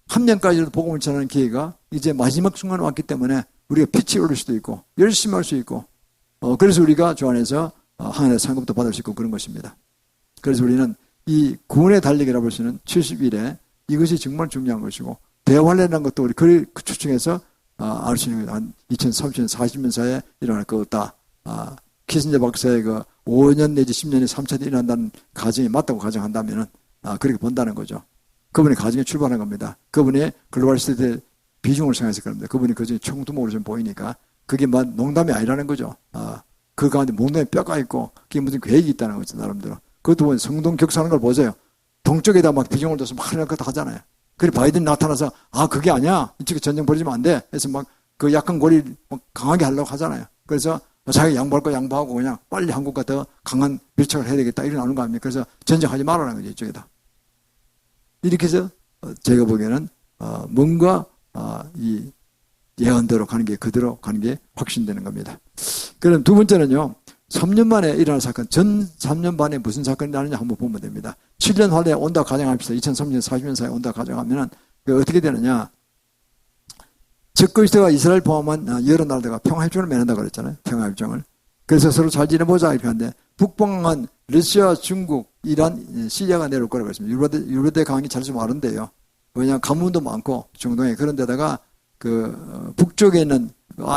A: 한 명까지도 복음을 전하는 기회가 이제 마지막 순간에 왔기 때문에 우리가 빛이 오를 수도 있고 열심히 할 수 있고 그래서 우리가 주 안에서 하늘의 상급도 받을 수 있고 그런 것입니다. 그래서 우리는 이 구원의 달리기라고 볼 수 있는 70일에 이것이 정말 중요한 것이고 대환란이라는 것도 우리 그 추측해서 알 수 있는 한 2030년, 40년 사이에 일어날 것 같다. 키신저 박사의 그 5년 내지 10년이 3차에 일어난다는 가정이 맞다고 가정한다면은 그렇게 본다는 거죠. 그분이 가정에 출발한 겁니다. 그분이 글로벌 시대의 비중을 생각해서 그럽니다. 그분이 그중에 총두목으로 좀 보이니까 그게 막 농담이 아니라는 거죠. 그 가운데 몽둥이 뼈가 있고 그게 무슨 계획이 있다는 거죠. 나름대로. 그것도 보면 성동 격사하는 걸 보세요. 동쪽에다 막 비중을 둬서 막 하는 것도 하잖아요. 그래 바이든 나타나서 그게 아니야. 이쪽에 전쟁 벌이면 안 돼. 해서 막 그 약간 고리 강하게 하려고 하잖아요. 그래서 자기가 양보할 거 양보하고 그냥 빨리 한국과 더 강한 밀착을 해야 되겠다. 이런 거 아닙니까? 그래서 전쟁하지 말라는 거죠. 이쪽에다. 이렇게 해서 제가 보기에는 뭔가 이 예언대로 가는 게 그대로 가는 게 확신되는 겁니다. 그럼 두 번째는요. 3년 만에 일어날 사건, 전 3년 반에 무슨 사건이 나느냐 한번 보면 됩니다. 7년 후에 온다 가정합시다. 2030년, 40년 사이에 온다 가정하면 어떻게 되느냐. 적그리스도가 이스라엘 포함한 여러 나라들과 평화협정을 맺는다고 그랬잖아요. 평화협정을. 그래서 서로 잘 지내보자 이렇게 하는데 북방한 러시아, 중국, 이란, 시리아가 내려올 거라고 했습니다. 유럽대 강이 잘 좀 마른데요. 왜냐하면 가뭄도 많고 중동에 그런 데다가 그 북쪽에 있는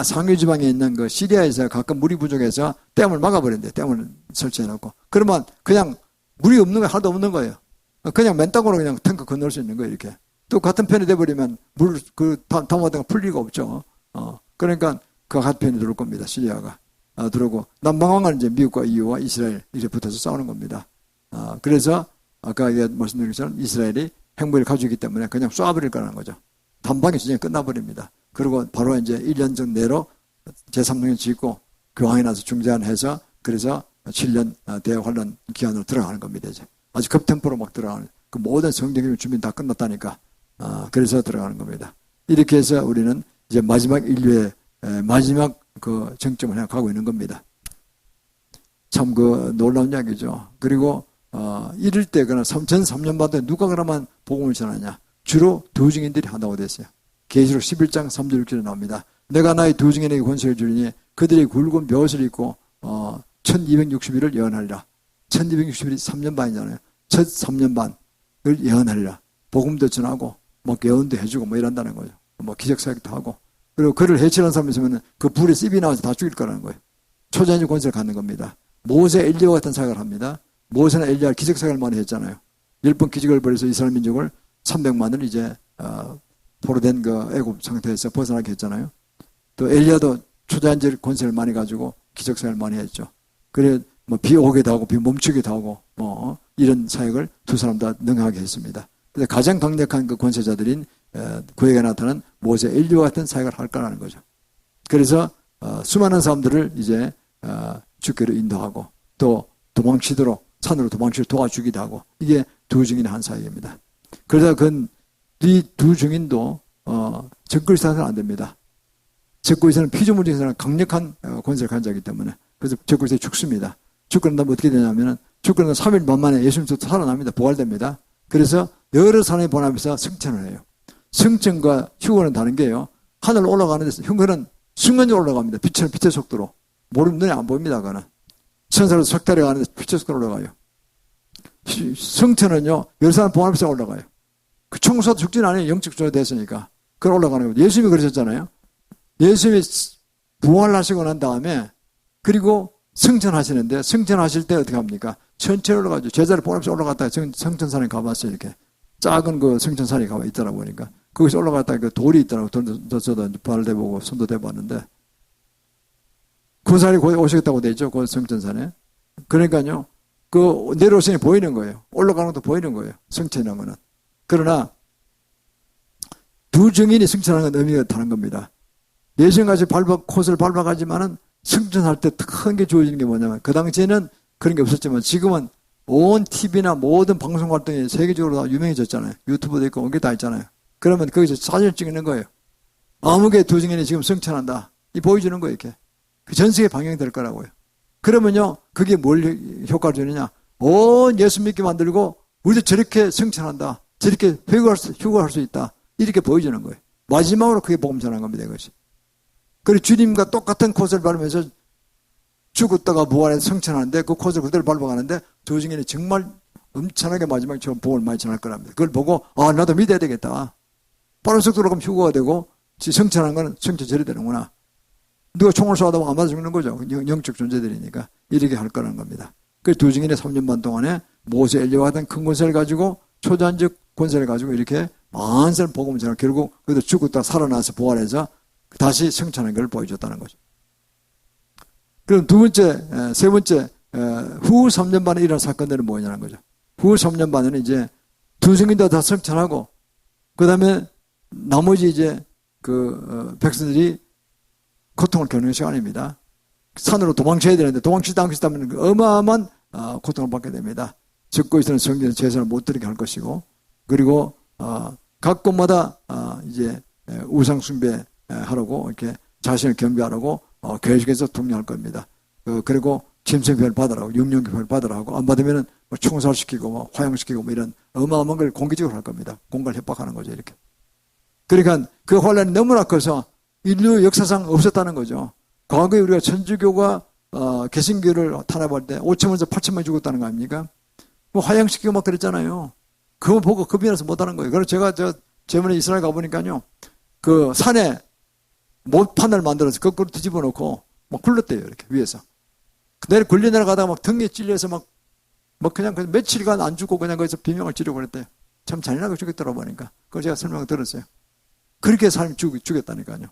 A: 상류 지방에 있는 그 시리아에서 가끔 물이 부족해서 댐을 막아버린대. 댐을 설치해놓고. 그러면 그냥 물이 없는 거 하나도 없는 거예요. 그냥 맨땅으로 그냥 탱크 건널 수 있는 거예요. 이렇게. 또 같은 편이 돼버리면 담아다가 풀 리가 없죠. 그러니까 그 같은 편이 들어올 겁니다. 시리아가. 들어오고 남방왕은 이제 미국과 EU와 이스라엘 이렇게 붙어서 싸우는 겁니다. 그래서 아까 말씀드린 것처럼 이스라엘이 핵무기를 가지고 있기 때문에 그냥 쏴버릴 거라는 거죠. 단방에 전쟁이 끝나버립니다. 그리고 바로 이제 1년 전 내로 제3등을 짓고 교황이 나서 중재안해서 그래서 7년 대환란 기한으로 들어가는 겁니다. 이제 아주 급템포로 막 들어가는 그 모든 성경의 준비 다 끝났다니까. 그래서 들어가는 겁니다. 이렇게 해서 우리는 이제 마지막 인류의 마지막 그 정점을 향해 가고 있는 겁니다. 참 그 놀라운 이야기죠. 그리고 이럴 때 그러나 전 3년 반에 누가 그러면 복음을 전하냐? 주로 두 증인들이 한다고 됐어요. 계시록 11장 3절 6절에 나옵니다. 내가 나의 두 증인에게 권세를 주리니 그들이 굵은 벼옷을 입고 1260일을 예언하리라. 1260일이 3년 반이잖아요. 첫 3년 반을 예언하리라. 복음도 전하고 뭐 예언도 해주고 뭐 이런다는 거죠. 뭐 기적사역도 하고 그리고 그를 해치는 사람이 있으면 그 불에 씹이 나와서 다 죽일 거라는 거예요. 초자연적 권세를 갖는 겁니다. 모세 엘리야와 같은 사역을 합니다. 모세나 엘리야 기적사역을 많이 했잖아요. 10번 기적을 벌여서 이스라엘 민족을 300만을 이제 포로된 그 애굽 상태에서 벗어나게 했잖아요. 또 엘리야도 초자연적 권세를 많이 가지고 기적사역을 많이 했죠. 그래 뭐 비 오기도 하고 비 멈추기도 하고 뭐 이런 사역을 두 사람 다 능하게 했습니다. 그래서 가장 강력한 그 권세자들인 그에게 나타난 모세 엘리야와 같은 사역을 할 거라는 거죠. 그래서 수많은 사람들을 이제 주께로 인도하고 또 도망치도록 산으로 도망치도록 도와주기도 하고 이게 두 증인의 한 사역입니다. 그러다 이 두 증인도 적그리스도는 안 됩니다. 적그리스도는 피조물적인 강력한 권세를 가지고 있기 때문에 그래서 적그리스도에 죽습니다. 죽고 난 다음에 어떻게 되냐면은 죽고 난 3일 만에 예수님도 살아납니다. 부활됩니다. 그래서 여러 사람이 번합해서 승천을 해요. 승천과 휴거는 다른 게요. 하늘 올라가는 데서 휴거는 순간적으로 올라갑니다. 빛의 속도로. 모르면 눈에 안 보입니다. 그거는. 천사로 석달에 가는데 빛의 속도로 올라가요. 승천은요. 여러 사람 번합해서 올라가요. 그 청소도 죽진 않아요. 영적 조화 됐으니까. 그걸 올라가는 거죠. 예수님이 그러셨잖아요. 예수님이 부활하시고 난 다음에 그리고 승천하시는데 승천하실 때 어떻게 합니까? 천천히 올라가죠. 제자를 보내면서 올라갔다가 성천산에 가봤어요. 이렇게 작은 그 성천산에 가봐 있더라고 보니까 거기서 올라갔다가 그 돌이 있더라고. 저도 발을 대보고 손도 대봤는데 그 산에 오시겠다고 돼 있죠. 그 성천산에. 그러니까요. 그 내려오시니 보이는 거예요. 올라가는 것도 보이는 거예요. 승천이라는 거는. 그러나 두 증인이 승천하는 건 의미가 다른 겁니다. 예수님같이 코스를 밟아가지만은 승천할 때 큰 게 주어지는 게 뭐냐면 그 당시에는 그런 게 없었지만 지금은 온 TV나 모든 방송 활동이 세계적으로 다 유명해졌잖아요. 유튜브도 있고 온 게 다 있잖아요. 그러면 거기서 사진을 찍는 거예요. 아무개 두 증인이 지금 승천한다. 이 보여주는 거예요. 이렇게. 그 전 세계 방영될 거라고요. 그러면요. 그게 뭘 효과를 주느냐. 온 예수 믿게 만들고 우리도 저렇게 승천한다. 저렇게 휴거할 수 있다. 이렇게 보여주는 거예요. 마지막으로 그게 복음 전한 겁니다. 이것이. 그리고 주님과 똑같은 코스를 밟으면서 죽었다가 부활해서 승천하는데 그 코스를 그대로 밟아가는데 두 증인이 정말 엄청나게 마지막에 저 복음을 많이 전할 거랍니다. 그걸 보고 나도 믿어야 되겠다. 빠른 속도로 가면 휴거가 되고 승천하는 거는 승천 저리 되는구나. 누가 총을 쏘아도 안 맞아 죽는 거죠. 영적 존재들이니까 이렇게 할 거라는 겁니다. 그래서 두 증인이 3년 반 동안에 모세 엘리야와 같은 큰 권세를 가지고 초자연적 권세를 가지고 이렇게 만세를 복음을 전하고 결국 그래도 죽었다 살아나서 부활해서 다시 승천하는 걸 보여줬다는 거죠. 그럼 세 번째, 후 3년 반에 일어난 사건들은 뭐냐는 거죠. 후 3년 반에는 이제 두 증인도 다 승천하고, 그 다음에 나머지 이제 백성들이 고통을 겪는 시간입니다. 산으로 도망쳐야 되는데 도망치다 않면 어마어마한 고통을 받게 됩니다. 적고 있는 성전에서 제사를 못 드리게 할 것이고, 그리고 각 곳마다 이제 우상 숭배하라고 이렇게 자신을 경배하라고 계속해서 독려할 겁니다. 그리고 짐승표를 받으라고, 육령표를 받으라고, 안 받으면은 총살시키고 화형시키고 이런 어마어마한 걸 공개적으로 할 겁니다. 공갈 협박하는 거죠, 이렇게. 그러니까 그 혼란이 너무나 커서 인류 역사상 없었다는 거죠. 과거에 우리가 천주교가 개신교를 탄압할 때 5천만에서 8천만이 죽었다는 거 아닙니까? 뭐 화형시키고 막 그랬잖아요. 그거 보고 겁이 나서 못하는 거예요. 그래서 제가 저번에 이스라엘 가보니까요. 그 산에 못판을 만들어서 거꾸로 뒤집어 놓고 막 굴렀대요. 이렇게 위에서. 내려 굴려 내려가다가 막 등에 찔려서 막 그냥 며칠간 안 죽고 그냥 거기서 비명을 지르고 그랬대요. 참 잔인하게 죽였더라고 보니까. 그걸 제가 설명을 들었어요. 그렇게 사람이 죽였다니까요.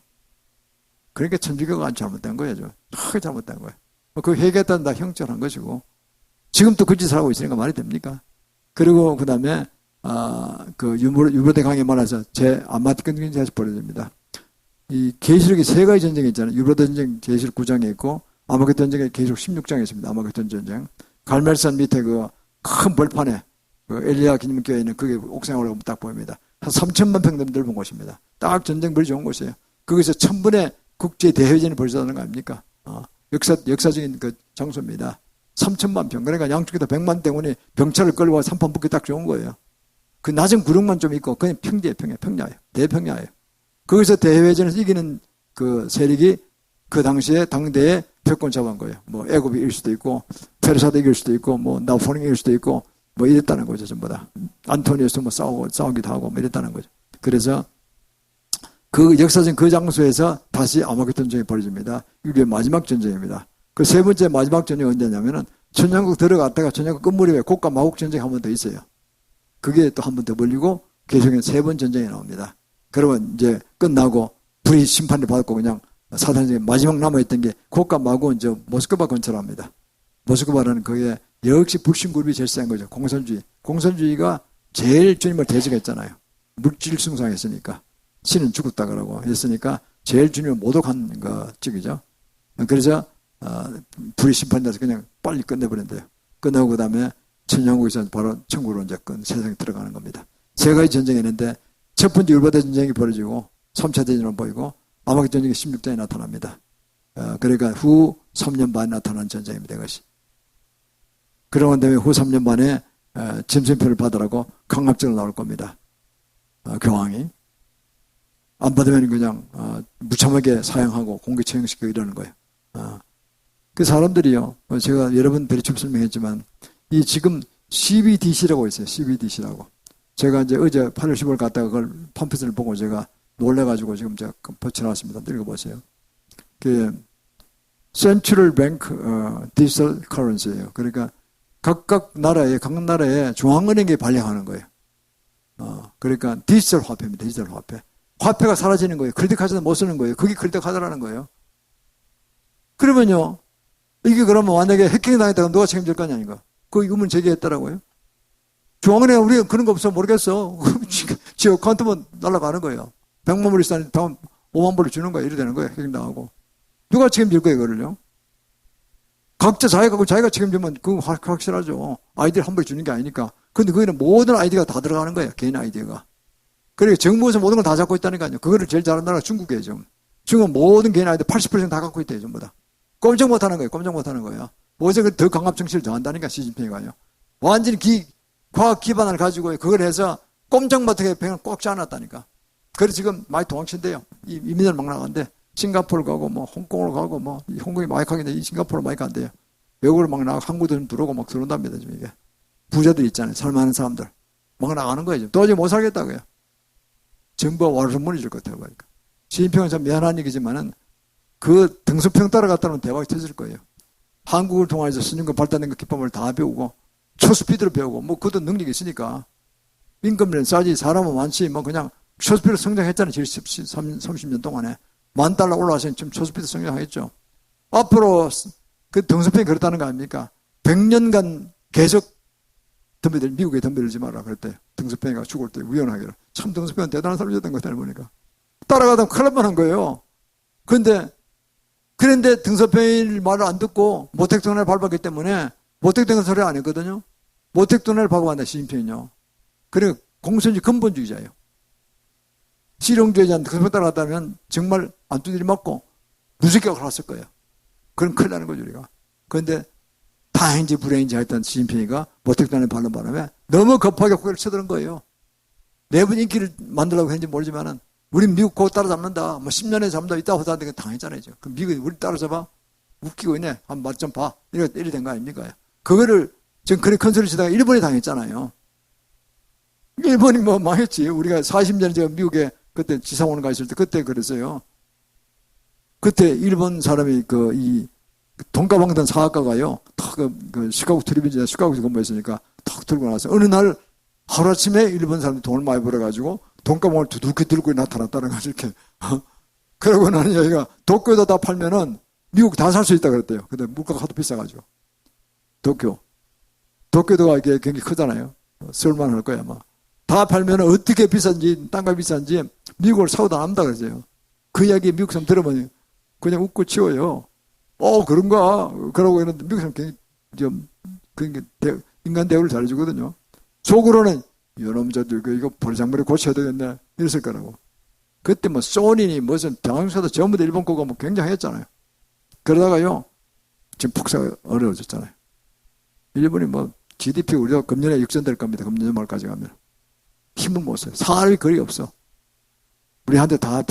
A: 그러니까 천주교가 안 잘못된 거예요. 크게 잘못된 거예요. 그 회개했다는 다 형절한 것이고, 지금 또 그 짓을 하고 있으니까 말이 됩니까? 그리고 그 다음에, 유브라데 강에 말해서 아마티콘 제에서 벌어집니다. 이 계시록이 세 가지 전쟁이 있잖아요. 유브라데 전쟁 계시록 9장에 있고, 아마겟돈 전쟁 계시록 16장에 있습니다. 아마겟돈 전쟁. 갈멜산 밑에 그 큰 벌판에, 엘리야 기념교회에 있는 그게 옥상에 올라가면 딱 보입니다. 한 3천만 평 넓은 곳입니다. 딱 전쟁 벌이 좋은 곳이에요. 거기서 1000번의 국제 대회전이 벌어졌다는 거 아닙니까? 역사적인 그 장소입니다. 3천만 평. 그러니까 양쪽에다 100만 대군이 병차를 끌고 와서 산판 붙기 딱 좋은 거예요. 그 낮은 구름만 좀 있고 그냥 평지에 평야예요. 대평야예요. 거기서 대회전에서 이기는 그 세력이 그 당시에 당대에 패권 잡은 거예요. 뭐 애굽이 이길 수도 있고 페르사도 이길 수도 있고 뭐 나포레옹이 이길 수도 있고 뭐 이랬다는 거죠. 전부 다. 안토니오스 뭐 싸우기도 하고 뭐 이랬다는 거죠. 그래서 그 역사적인 그 장소에서 다시 아마겟돈 전쟁이 벌어집니다. 이게 마지막 전쟁입니다. 그 세 번째 마지막 전쟁이 언제냐면은 천년국 들어갔다가 천년국 끝무렵에 고가 마국 전쟁이 한 번 더 있어요. 그게 또 한 번 더 벌리고 계속해서 세 번 전쟁이 나옵니다. 그러면 이제 끝나고 불의 심판을 받고 그냥 사단이 마지막 남아있던 게 고가 마국은 모스크바 건설합니다. 모스크바라는 그게 역시 불신그룹이 제일 센 거죠. 공산주의. 공산주의가 제일 주님을 대적했잖아요. 물질 숭상했으니까. 신은 죽었다 그러고 했으니까 제일 주님을 모독한 쪽이죠. 그래서 불의 심판돼서 그냥 빨리 끝내버린대요. 끝내고 그 다음에 천년국에서 바로 천국으로 이제 세상에 들어가는 겁니다. 세 가지 전쟁이 있는데 첫 번째 율바대 전쟁이 벌어지고 3차 대전으로 보이고 아마겟 전쟁이 16장에 나타납니다. 그러니까 후 3년 반에 나타난 전쟁입니다. 이것이. 그러고 난 다음에 후 3년 반에 점선표를 받으라고 강압적으로 나올 겁니다. 교황이. 안 받으면 그냥 무참하게 사형하고 공개 처형시키고 이러는 거예요. 그 사람들이요. 제가 여러 번 대리점 설명했지만 이 지금 CBDC라고 있어요. CBDC라고. 제가 이제 어제 8월 10월 갔다가 그걸 팜플렛을 보고 제가 놀래가지고 지금 제가 붙여놨습니다. 읽어보세요. 그 Central Bank Digital Currency예요. 그러니까 각 나라의 중앙은행이 발행하는 거예요. 그러니까 디지털 화폐입니다. 디지털 화폐. 화폐가 사라지는 거예요. 크레딧 카드는 못 쓰는 거예요. 그게 크레딧 카드라는 거예요. 그러면요, 이게 그러면 만약에 해킹 당했다가 누가 책임질 거냐, 이거. 그 의문 제기했더라고요. 중앙은행 우리가 그런 거 없어 모르겠어. 지 어카운트만 날아가는 거예요. 100만 불 있으면 다음 5만 불을 주는 거예요. 이래 되는 거예요. 해킹 당하고. 누가 책임질 거예요, 그거를요? 각자 자기가 책임지면 그건 확실하죠. 아이디를 한 번에 주는 게 아니니까. 근데 거기는 모든 아이디가 다 들어가는 거예요. 개인 아이디가. 그러니까 정부에서 모든 걸 다 잡고 있다니까요. 그거를 제일 잘하는 나라가 중국이에요, 지금. 중국은 모든 개인 아이디 80%다 갖고 있대요, 전부 다. 꼼짝 못 하는 거예요, 꼼짝 못 하는 거예요. 어제 더 강압 정치를 더한다니까, 시진핑이가요. 완전히 과학 기반을 가지고 그걸 해서 꼼짝 못하게 병을 꽉 짜놨다니까. 그래서 지금 많이 도망친대요. 이민을 막 나간대. 싱가포르 가고, 홍콩으로 가고, 홍콩이 많이 가긴데, 싱가포르 많이 간대요. 외국으로 막 나가고, 한국도 좀 들어오고 막 들어온답니다, 지금 이게. 부자들 있잖아요. 살만한 사람들. 막 나가는 거예요, 지금. 도저히 못 살겠다고요. 정부가 와르르 무너질 것 같아요, 보니까. 시진핑은 참 미안한 얘기지만은, 그 등수평 따라갔다면 대박이 터질 거예요. 한국을 통해서 신임과 발달된 그 기법을 다 배우고, 초스피드로 배우고, 그것도 능력이 있으니까. 임금은 싸지, 사람은 많지, 그냥 초스피드로 성장했잖아요, 30년 동안에. $10,000 올라와서 지금 초스피드 성장하겠죠. 앞으로 그 등수평이 그렇다는 거 아닙니까? 100년간 계속 미국에 덤벼들지 마라 그랬대요. 등수평이가 죽을 때 위험하기로. 참 등수평은 대단한 사람이었던 것 같아요, 보니까. 따라가다 큰일 날 뻔한 거예요. 그런데 등수평이 말을 안 듣고 모택동을 밟았기 때문에 모택동은 소리 안 했거든요. 모택동을 밟아봤네, 시진핑은요. 그래, 공산주의 근본주의자예요. 실용주의자한테 등수평 따라갔다면 정말 안 두드리 맞고 무섭게 걸었을 거예요. 그럼 큰일 나는 거죠, 우리가. 그런데 다행인지 불행인지 하여튼 시진핑이가 모택동을 밟는 바람에 너무 급하게 고개를 쳐드는 거예요. 내분 인기를 만들려고 했는지 모르지만은 우린 미국 곧 따라잡는다. 10년에 잡는다. 이따 호사한테 당했잖아요. 그럼 미국이 우리 따라잡아? 웃기고 있네. 한번 맛 좀 봐. 이래 된 거 아닙니까? 그거를 지금 그래 큰 소리 치다가 일본이 당했잖아요. 일본이 망했지. 우리가 40년 제가 미국에 그때 지사원을 가 있을 때 그때 그랬어요. 그때 일본 사람이 이 돈가방던 사학가가요. 탁 시카고 트리비지나 시카고에서 근무했으니까 탁 들고 나서 어느 날 하루아침에 일본 사람들이 돈을 많이 벌어가지고 돈가방을 두둑히 들고 나타났다는 거죠. 이렇게. 그러고 나는 여기가 도쿄에다 다 팔면은 미국 다 살 수 있다 그랬대요. 근데 물가가 하도 비싸가지고. 도쿄도가 이게 굉장히 크잖아요. 서울만 할 거야, 아마. 다 팔면은 어떻게 비싼지, 땅값 비싼지 미국을 사고도 안 합니다 그랬어요. 그 이야기 미국 사람 들으면 그냥 웃고 치워요. 그런가? 그러고 있는데 미국 사람 굉장히 인간 대우를 잘해주거든요. 속으로는 이놈저들 이거 버리장머리 고쳐야 되겠네 이랬을 거라고. 그때 소니니 무슨 방송사도 전부 다 일본 거가 굉장했잖아요. 그러다가요 지금 폭사가 어려워졌잖아요. 일본이 GDP 우리가 금년에 역전될 겁니다. 금년 말까지 가면 힘을 못 써요. 사람이 거의 없어. 우리한테 다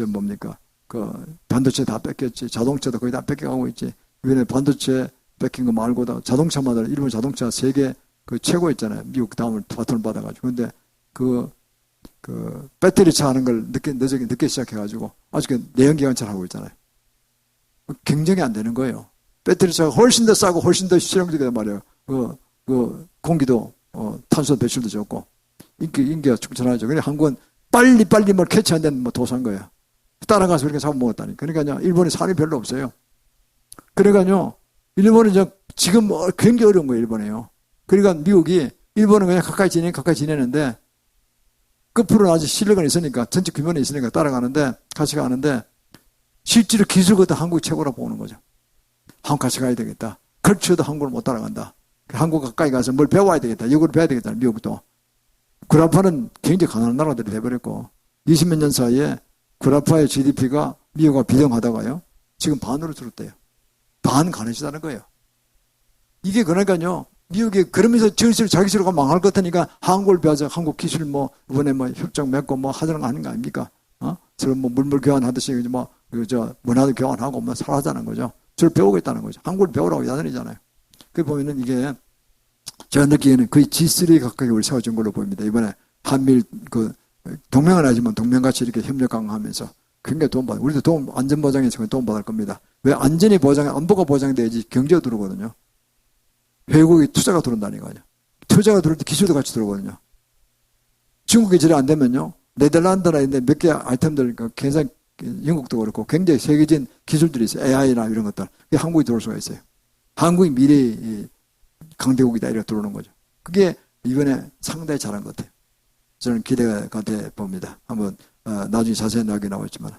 A: 뭡니까? 반도체 다 뺏겼지. 자동차도 거의 다 뺏겨가고 있지. 이번에 반도체 뺏긴 거 말고도 자동차마다 일본 자동차 세계 최고 있잖아요. 미국 다음을 바톤을 받아가지고. 근데 배터리 차 하는 걸 늦게 시작해가지고 아직 내연기관차를 하고 있잖아요. 경쟁이 안 되는 거예요. 배터리 차가 훨씬 더 싸고 훨씬 더 실용적이단 말이에요. 공기도, 탄소 배출도 적고, 인기가 충천하죠. 그러니까 한국은 빨리 뭘 캐치 안 되는 도산 거예요. 따라가서 이렇게 잡아먹었다니까. 그러니까요, 일본에 사람이 별로 없어요. 그러니까요, 일본은 지금 굉장히 어려운 거예요, 일본에요. 그러니까 미국이, 일본은 그냥 가까이 지내는데, 끝으로는 아직 실력은 있으니까, 전체 규모는 있으니까 따라가는데, 같이 가는데, 실제로 기술부터 한국이 최고라고 보는 거죠. 한국 같이 가야 되겠다. 컬처도 한국을 못 따라간다. 한국 가까이 가서 뭘 배워야 되겠다. 영어를 배워야 되겠다. 미국도. 구라파는 굉장히 가난한 나라들이 돼버렸고 20몇 년 사이에 구라파의 GDP가 미국과 비등하다가요. 지금 반으로 줄었대요. 반 가능시다는 거예요. 이게 그러니까요. 미국이 그러면서 전시를 자기 시로 가면 망할 것 같으니까 한국을 배워서 한국 기술 뭐 이번에 뭐 협정 맺고 뭐 하자는 거 아닌 거 아닙니까? 서로 뭐 물물 교환하듯이 뭐 문화도 교환하고 뭐 살아자는 거죠. 저를 배우겠다는 거죠. 한국을 배우라고 야단이잖아요. 그 보면은 이게 제가 느끼기에는 거의 G3 가까이 우리 세워진 걸로 보입니다. 이번에 한미일 동맹은 아니지만 동맹같이 이렇게 협력 강화하면서 굉장히 도움받아요. 우리도 안전보장에서 도움받을 겁니다. 왜 안전이 안보가 보장돼야지 경제가 들어오거든요. 외국이 투자가 들어온다니까요. 투자가 들어올 때 기술도 같이 들어오거든요. 중국이 저래 안 되면요. 네덜란드나 있는데 몇 개 아이템들, 굉장히 영국도 그렇고 굉장히 세계적인 기술들이 있어요. AI나 이런 것들. 그게 한국이 들어올 수가 있어요. 한국이 미래의 강대국이다 이렇게 들어오는 거죠. 그게 이번에 상당히 잘한 것 같아요. 저는 기대가 돼 봅니다. 한번 나중에 자세히 나오긴 나오겠지만.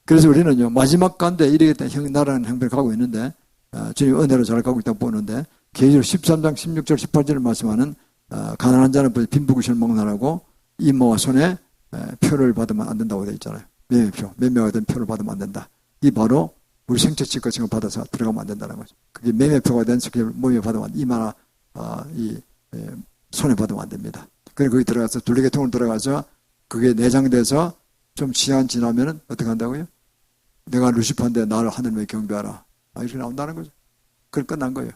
A: 그래서 우리는요. 마지막 간데 이렇게 나라는 행보를 가고 있는데 주님 은혜로 잘 가고 있다고 보는데 계시록 13장 16절 18절을 말씀하는 가난한 자는 빈부귀신을 먹느라고 이모와 손에 표를 받으면 안 된다고 되어 있잖아요. 매매표, 매매가 된 표를 받으면 안 된다. 이 바로 우리 생체치 같은 거 받아서 들어가면 안 된다는 거죠. 그게 매매표가 된 몸에 받으면 이마나 손에 받으면 안 됩니다. 그래 거기 들어가서 둘레계통으로 들어가서 그게 내장돼서 좀 시간 지나면은 어떻게 한다고요? 내가 루시퍼인데 나를 하늘에 경배하라. 이렇게 나온다는 거죠. 그럼 끝난 거예요.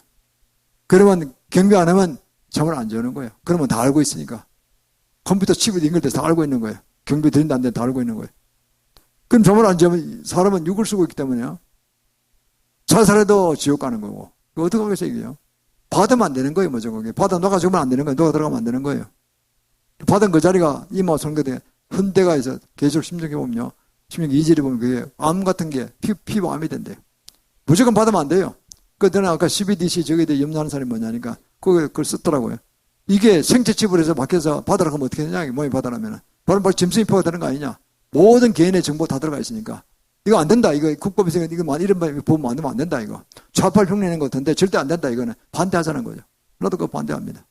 A: 그러면 경배 안 하면 잠을 안 자는 거예요. 그러면 다 알고 있으니까. 컴퓨터 칩을 연결돼서 다 알고 있는 거예요. 경배 드린다 안 된다 다 알고 있는 거예요. 그럼 잠을 안 자면 사람은 육을 쓰고 있기 때문에요. 자살해도 지옥 가는 거고. 그거 어떻게 하겠어요, 이게요? 받으면 안 되는 거예요, 뭐죠, 그게. 받아 너가 죽으면 안 되는 거예요. 너가 들어가면 안 되는 거예요. 받은 그 자리가 이모 손끝에 흔대가 있어. 계속 심정해 보면요. 심정 이질이 보면 그게 암 같은 게 피부암이 된대요. 무조건 받으면 안 돼요. 그때는 아까 CBDC 저기에 대해 염려하는 사람이 뭐냐니까 그걸 썼더라고요. 이게 생체칩을 해서 밖에서 받으라고 하면 어떻게 되냐, 몸이 받으라면은. 바로 짐승표가 되는 거 아니냐. 모든 개인의 정보 다 들어가 있으니까. 이거 안 된다. 이거 국법에서 이거 이런 법 만들면 안 된다. 이거 좌팔 흉내내는 것 같은데 절대 안 된다. 이거는 반대하자는 거죠. 나도 그거 반대합니다.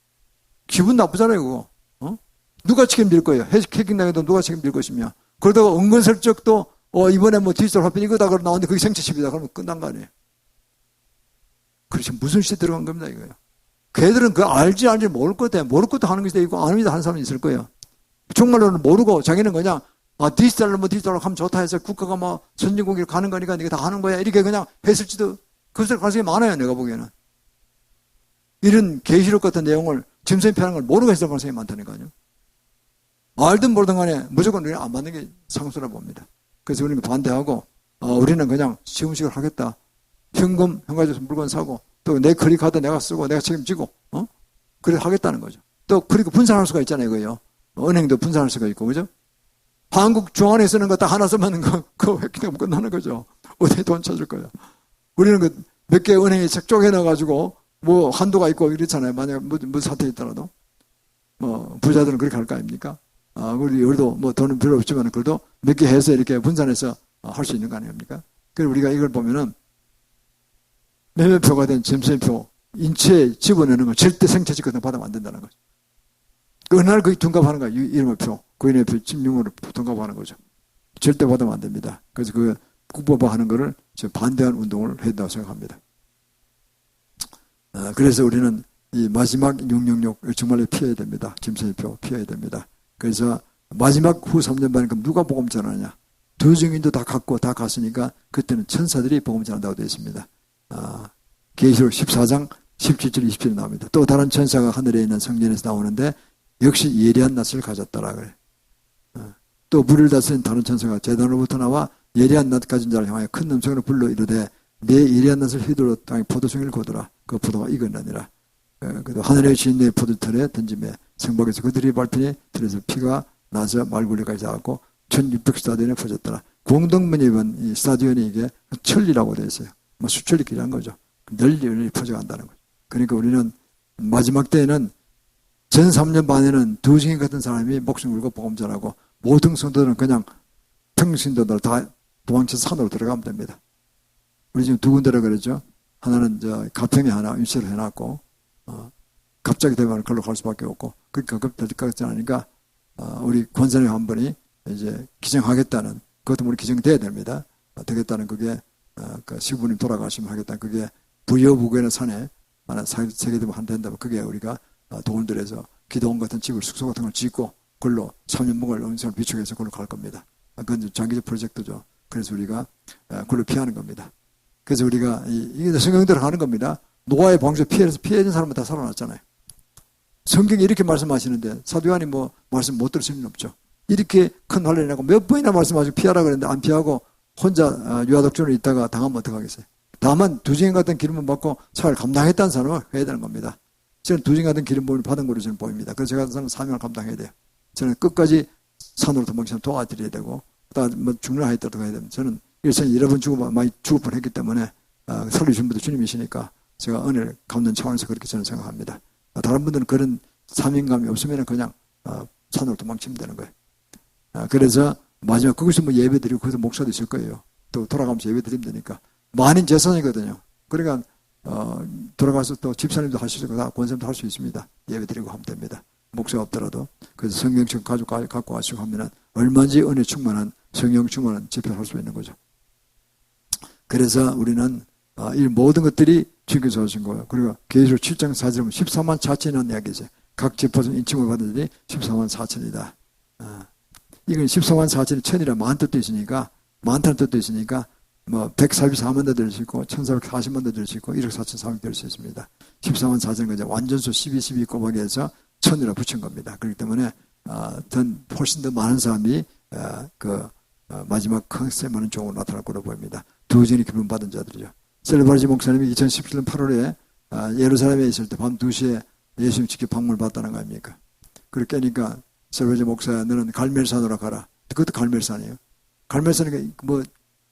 A: 기분 나쁘잖아요, 그거. 누가 책임질 거예요? 해킹 당해도 누가 책임질 것이며. 그러다가 은근슬쩍 또 이번에 뭐 디지털 화폐 이거다 그러고 나오는데 그게 생체칩이다 그러면 끝난 거 아니에요. 그래서 무슨 시대 들어간 겁니다, 이거요. 걔들은 그거 알지 모를 것 같아요. 모를 것도 하는 것이 있고 아닙니다 하는 사람이 있을 거예요. 정말로는 모르고 자기는 그냥 디지털로 하면 좋다 해서 국가가 뭐 선진국으로 가는 거니까 네가 다 하는 거야. 이렇게 그냥 했을지도 그것을 가능성이 많아요. 내가 보기에는. 이런 계시록 같은 내용을 짐승표하는 걸 모르고 했을 가능성이 많다니까요. 알든 모르든 간에 무조건 우리는 안 받는 게 상수라 봅니다. 그래서 우리는 반대하고 우리는 그냥 시험식을 하겠다. 현금 현가에서 물건 사고 또 내 크리카드 내가 쓰고 내가 책임지고 그래 하겠다는 거죠. 또 그리고 분산할 수가 있잖아요. 이거요. 은행도 분산할 수가 있고 그죠? 한국 중앙에 쓰는 거 딱 하나 쓰면 그거 획기되면 끝나는 거죠. 어디 돈 찾을 거야. 우리는 그 몇 개 은행에 책 쪼개놔가지고 뭐 한도가 있고 이렇잖아요. 만약 무슨 사태 있더라도 부자들은 그렇게 할 거 아닙니까? 우리도 뭐 돈은 별로 없지만 그래도 몇 개 해서 이렇게 분산해서 할 수 있는 거 아닙니까? 그래서 우리가 이걸 보면은 매매표가 된 점수표 인체에 집어넣는 건 절대 생체적 같은 거 받으면 안 된다는 거죠. 그날 거기 둔갑하는 거예요. 이름표, 고인의 표, 침용으로 둔갑하는 거죠. 절대 받으면 안 됩니다. 그래서 그 국법화하는 거를 반대하는 운동을 해야 된다고 생각합니다. 그래서 우리는 이 마지막 666을 정말로 피해야 됩니다. 짐승표 피해야 됩니다. 그래서 마지막 후 3년 반에 그럼 누가 복음 전하냐? 두 증인도 다 갔고 다 갔으니까 그때는 천사들이 복음 전한다고 되어 있습니다. 계시록 14장 17절 20절에 나옵니다. 또 다른 천사가 하늘에 있는 성전에서 나오는데 역시 예리한 낫을 가졌더라 그래. 또 물을 다스린 다른 천사가 제단으로부터 나와 예리한 낫 가진 자를 향하여 큰 음성으로 불러 이르되 내 예리한 낫을 휘둘러 땅에 포도송이를 거두라. 그 포도가 익었느니라. 그래도 하늘의 주인의 포도털에 던짐에 성박에서 그들이 밟히니 들에서 피가 나서 말굴리까지 닿았고 1600스타디온에 퍼졌더라. 공동문이 입은 이 스타디온이 이게 천리라고 되어 있어요. 수천리 길이란 거죠. 널리 퍼져간다는 거죠. 그러니까 우리는 마지막 때에는 전 3년 반에는 두 증인 같은 사람이 목숨 걸고 복음 전하고 모든 성도들은 그냥 평신도들 다 도망쳐서 산으로 들어가면 됩니다. 우리 지금 두 군데라 그랬죠. 하나는 가평에 하나 임시로 해놨고 갑자기 되면 걸로 갈 수밖에 없고, 그러니까 될 것 같지 않으니까, 우리 권사님 한 분이 이제 기증하겠다는, 그것도 우리 기증돼야 됩니다. 되겠다는 그게, 그 시부님 돌아가시면 하겠다. 그게 부여부근의 산에 만약 세계대면 한 된다면 그게 우리가 돈을 들여서 기도원 같은 집을 숙소 같은 걸 짓고 그걸로 3년 먹을 은성을 비축해서 그걸로 갈 겁니다. 그건 장기적 프로젝트죠. 그래서 우리가 그걸로 피하는 겁니다. 그래서 우리가 이게 성경대로 하는 겁니다. 노아의 방주 피해진 사람은 다 살아났잖아요. 성경이 이렇게 말씀하시는데 사도 요한이 뭐 말씀 못 들을 수는 없죠. 이렇게 큰 환란이 나고 몇 번이나 말씀하시고 피하라 그랬는데 안 피하고 혼자 유아독존에 있다가 당하면 어떡하겠어요. 다만 두징 같은 기름을 받고 사회를 감당했다는 사람은 해야 되는 겁니다. 저는 두징 같은 기름 부음을 받은 걸로 저는 보입니다. 그래서 제가 사람은 사명을 감당해야 돼요. 저는 끝까지 산으로 도망치면 도와드려야 되고, 뭐 죽는 하였다도 가야 됩니다. 저는 일생에 여러 번 많이 죽을 뻔 했기 때문에, 살려주신 분도 주님이시니까 제가 은혜를 갚는 차원에서 그렇게 저는 생각합니다. 다른 분들은 그런 사명감이 없으면 그냥, 산으로 도망치면 되는 거예요. 그래서 마지막 거기서 뭐 예배 드리고 거기서 목사도 있을 거예요. 또 돌아가면서 예배 드리면 되니까. 만인 재산이거든요. 그러니까, 돌아가서 또 집사님도 할 수 있고, 다 권사님도 할 수 있습니다. 예배 드리고 하면 됩니다. 목사가 없더라도. 그래서 성경책 갖고 가시고 하면은 얼마든지 은혜 충만한, 성령 충만한 집회를 할 수 있는 거죠. 그래서 우리는, 이 모든 것들이 주께서 하신 거예요. 그리고 계시록 7장 4절은 14만 4천이라는 이야기죠. 각 지파중 인칭을 받은 들이 14만 4천이다. 이건 14만 4천이 천이라 만 뜻도 있으니까, 많다는 뜻도 있으니까, 뭐, 144만도 될 수 있고, 1440만도 될 수 있고, 1억 4,400 될 수 있습니다. 14만 4천은 이제 완전수 12 곱하기 해서 천이라 붙인 겁니다. 그렇기 때문에, 훨씬 더 많은 사람이, 마지막 큰 많은 종으로 나타날 거로 보입니다. 두 전이 기름 받은 자들이죠. 셀바르지 목사님이 2017년 8월에, 예루살렘에 있을 때 밤 2시에 예수님 직접 방문을 받다는 거 아닙니까? 그렇게 하니까, 셀바르지 목사야, 너는 갈멜산으로 가라. 그것도 갈멜산이에요. 갈멜산이 뭐,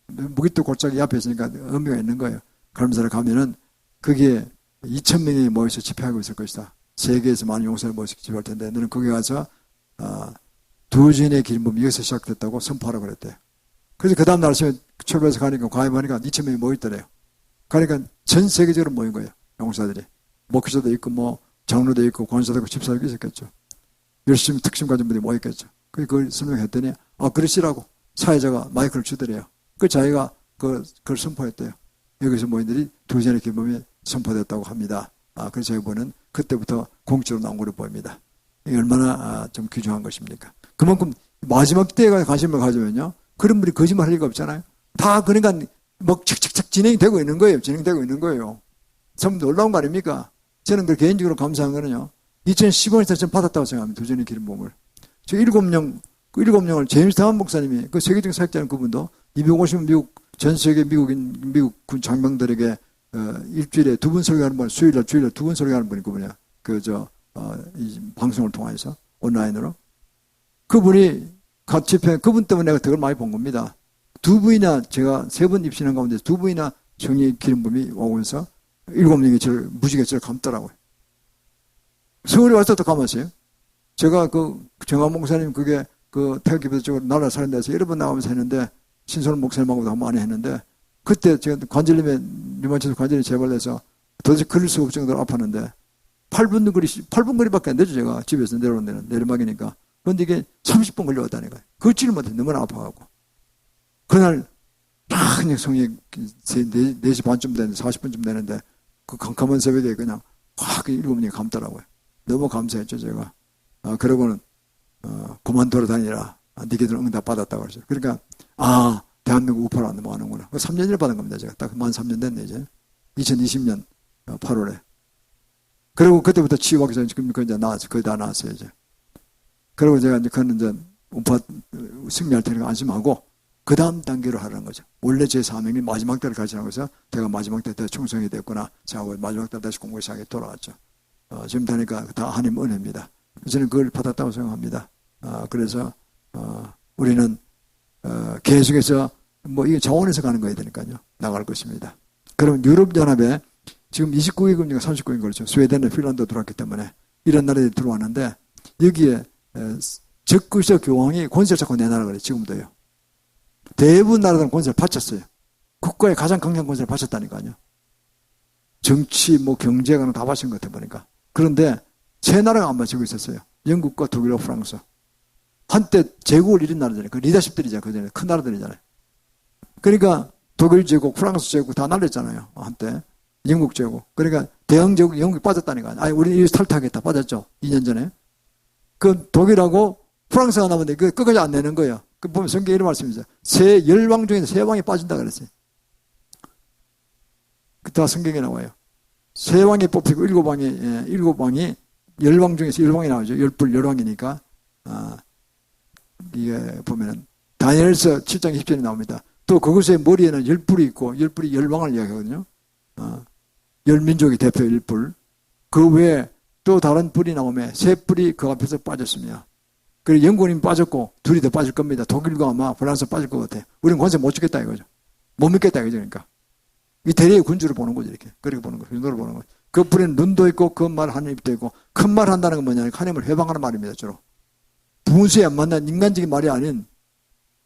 A: 무기도 골짜기 앞에 있으니까 의미가 있는 거예요. 갈멜산에 가면은 그게 2,000명이 모여서 집회하고 있을 것이다. 세계에서 많은 용사를 모여서 집회할 텐데 너는 거기 가서 두 주인의 기름부음이 여기서 시작됐다고 선포하라고 그랬대요. 그래서 그 다음 날 아침에 출발해서 가니까 과외하니까 2,000명이 모였더래요. 그러니까 전 세계적으로 모인 거예요. 용사들이. 목회자도 있고 뭐 장로도 있고 권사도 있고 집사도 있었겠죠. 열심히 특심 가진 분들이 모였겠죠. 그걸 설명했더니 그러시라고 사회자가 마이크를 주더래요. 그 자기가 그걸 선포했대요. 여기서 모인들이 두 전의 기름이 선포됐다고 합니다. 그래서 제가 보는 그때부터 공적으로 나온 걸로 보입니다. 이게 얼마나 좀 귀중한 것입니까? 그만큼 마지막 때에 관심을 가지면요. 그런 분이 거짓말 할 리가 없잖아요. 다 그러니까 뭐 착착착 진행되고 있는 거예요. 진행되고 있는 거예요. 참 놀라운 거 아닙니까? 저는 그 개인적으로 감사한 거는요. 2015년에 전 받았다고 생각합니다. 두 전의 기름 부음을. 저 7명을 제임스 다운 목사님이 그 세계적인 사역자는 그분도 250명 전 세계 미국 군 장병들에게 일주일에 2번 설교하는 분, 주일날 2번 설교하는 분이 그분이야. 이 방송을 통해서 온라인으로 그분이 집회 그분 때문에 내가 덕을 많이 본 겁니다. 두 분이나 제가 3번 입신한 가운데 두 분이나 정의 기름 부음이 오면서 7명이 저를 무지개 저를 감더라고요. 서울에 와서 또 감았어요. 제가 정한 목사님 그게 태극기부터 쪽으로 나라 사는 데서 여러 번 나가면서 했는데 신선한 목사님하고도 많이 했는데 그때 제가 관절염에 류마티스 관절이 재발돼서 도대체 걸을 수가 없을 정도로 아팠는데 8분 거리밖에 안 되죠. 제가 집에서 내려오는 데는 내리막이니까. 그런데 이게 30분 걸려왔다니까요. 걷지를 못해. 너무나 아파가고. 그날 그냥 성이 4시 반쯤 되는데 40분쯤 되는데 그 캄캄한 새벽에 그냥 확 7명이 감더라고요. 너무 감사했죠. 제가. 그러고는 그만 돌아다니라. 니게들 응답 받았다고 그러죠. 그러니까 대한민국 우파로 안 넘어가는구나. 3년을 받은 겁니다. 제가 딱 만 3년 됐네 이제. 2020년 8월에. 그리고 그때부터 치유하기 전에 지금 이제 거의 다 나왔어요 이제. 그리고 제가 이제 그는 이제 우파 승리할 테니까 안심하고 그 다음 단계로 하라는 거죠. 원래 제 사명이 마지막 때를 가지라고 해서 제가 마지막 때 충성이 됐구나. 생각하고 마지막 때 다시 공부 시작에 돌아왔죠. 지금 되니까 다 하나님 은혜입니다. 저는 그걸 받았다고 생각합니다. 그래서 우리는 계속해서 이게 자원에서 가는 거야 되니까요. 나갈 것입니다. 그럼 유럽연합에 지금 29개국인가 30개국인 그렇죠. 스웨덴에 핀란드 들어왔기 때문에 이런 나라들이 들어왔는데 여기에 적그리스도 교황이 권세를 잡고 내놔라 그래요. 지금도요. 대부분 나라들은 권세를 바쳤어요. 국가의 가장 강력한 권세를 바쳤다니까요. 정치, 경제가 다 바친 것 같아 보니까. 그런데 세 나라가 안 맞추고 있었어요. 영국과 독일과 프랑스. 한때 제국을 이룬 나라잖아요. 그 리더십들이잖아요. 그전에 큰 나라들이잖아요. 그러니까 독일 제국, 프랑스 제국 다 날렸잖아요. 한때. 영국 제국. 그러니까 대영 제국, 영국이 빠졌다니까. 아니, 우리는 이기서 탈퇴하겠다. 빠졌죠. 2년 전에. 그 독일하고 프랑스가 남았는데 그 끝까지 안 내는 거예요. 그 보면 성경에 이런 말씀이죠. 세 열왕 중에서 세 왕이 빠진다 그랬어요. 그 다 성경에 나와요. 세 왕이 뽑히고 일곱 왕이 열왕 중에서 열왕이 나오죠. 열불 열왕이니까. 이게 보면은 다니엘서 7장 10절에 나옵니다. 또 그것의 머리에는 열불이 있고 열불이 열왕을 이야기하거든요. 열민족의 대표 열불. 그 외에 또 다른 불이 나오면 세 불이 그 앞에서 빠졌으며. 그리고 영국이 빠졌고 둘이 더 빠질 겁니다. 독일과 아마 프랑스 빠질 것 같아요. 우리는 권세 못 주겠다 이거죠. 못 믿겠다 이거죠. 그러니까. 이 대리의 군주를 보는 거죠. 이렇게. 그렇게 보는 거죠. 윤도를 보는 거죠. 그 불에는 눈도 있고 그 말 하는 입도 있고 큰 말 한다는 건 뭐냐면 하나님을 회방하는 말입니다. 주로. 분수에 안 맞는 인간적인 말이 아닌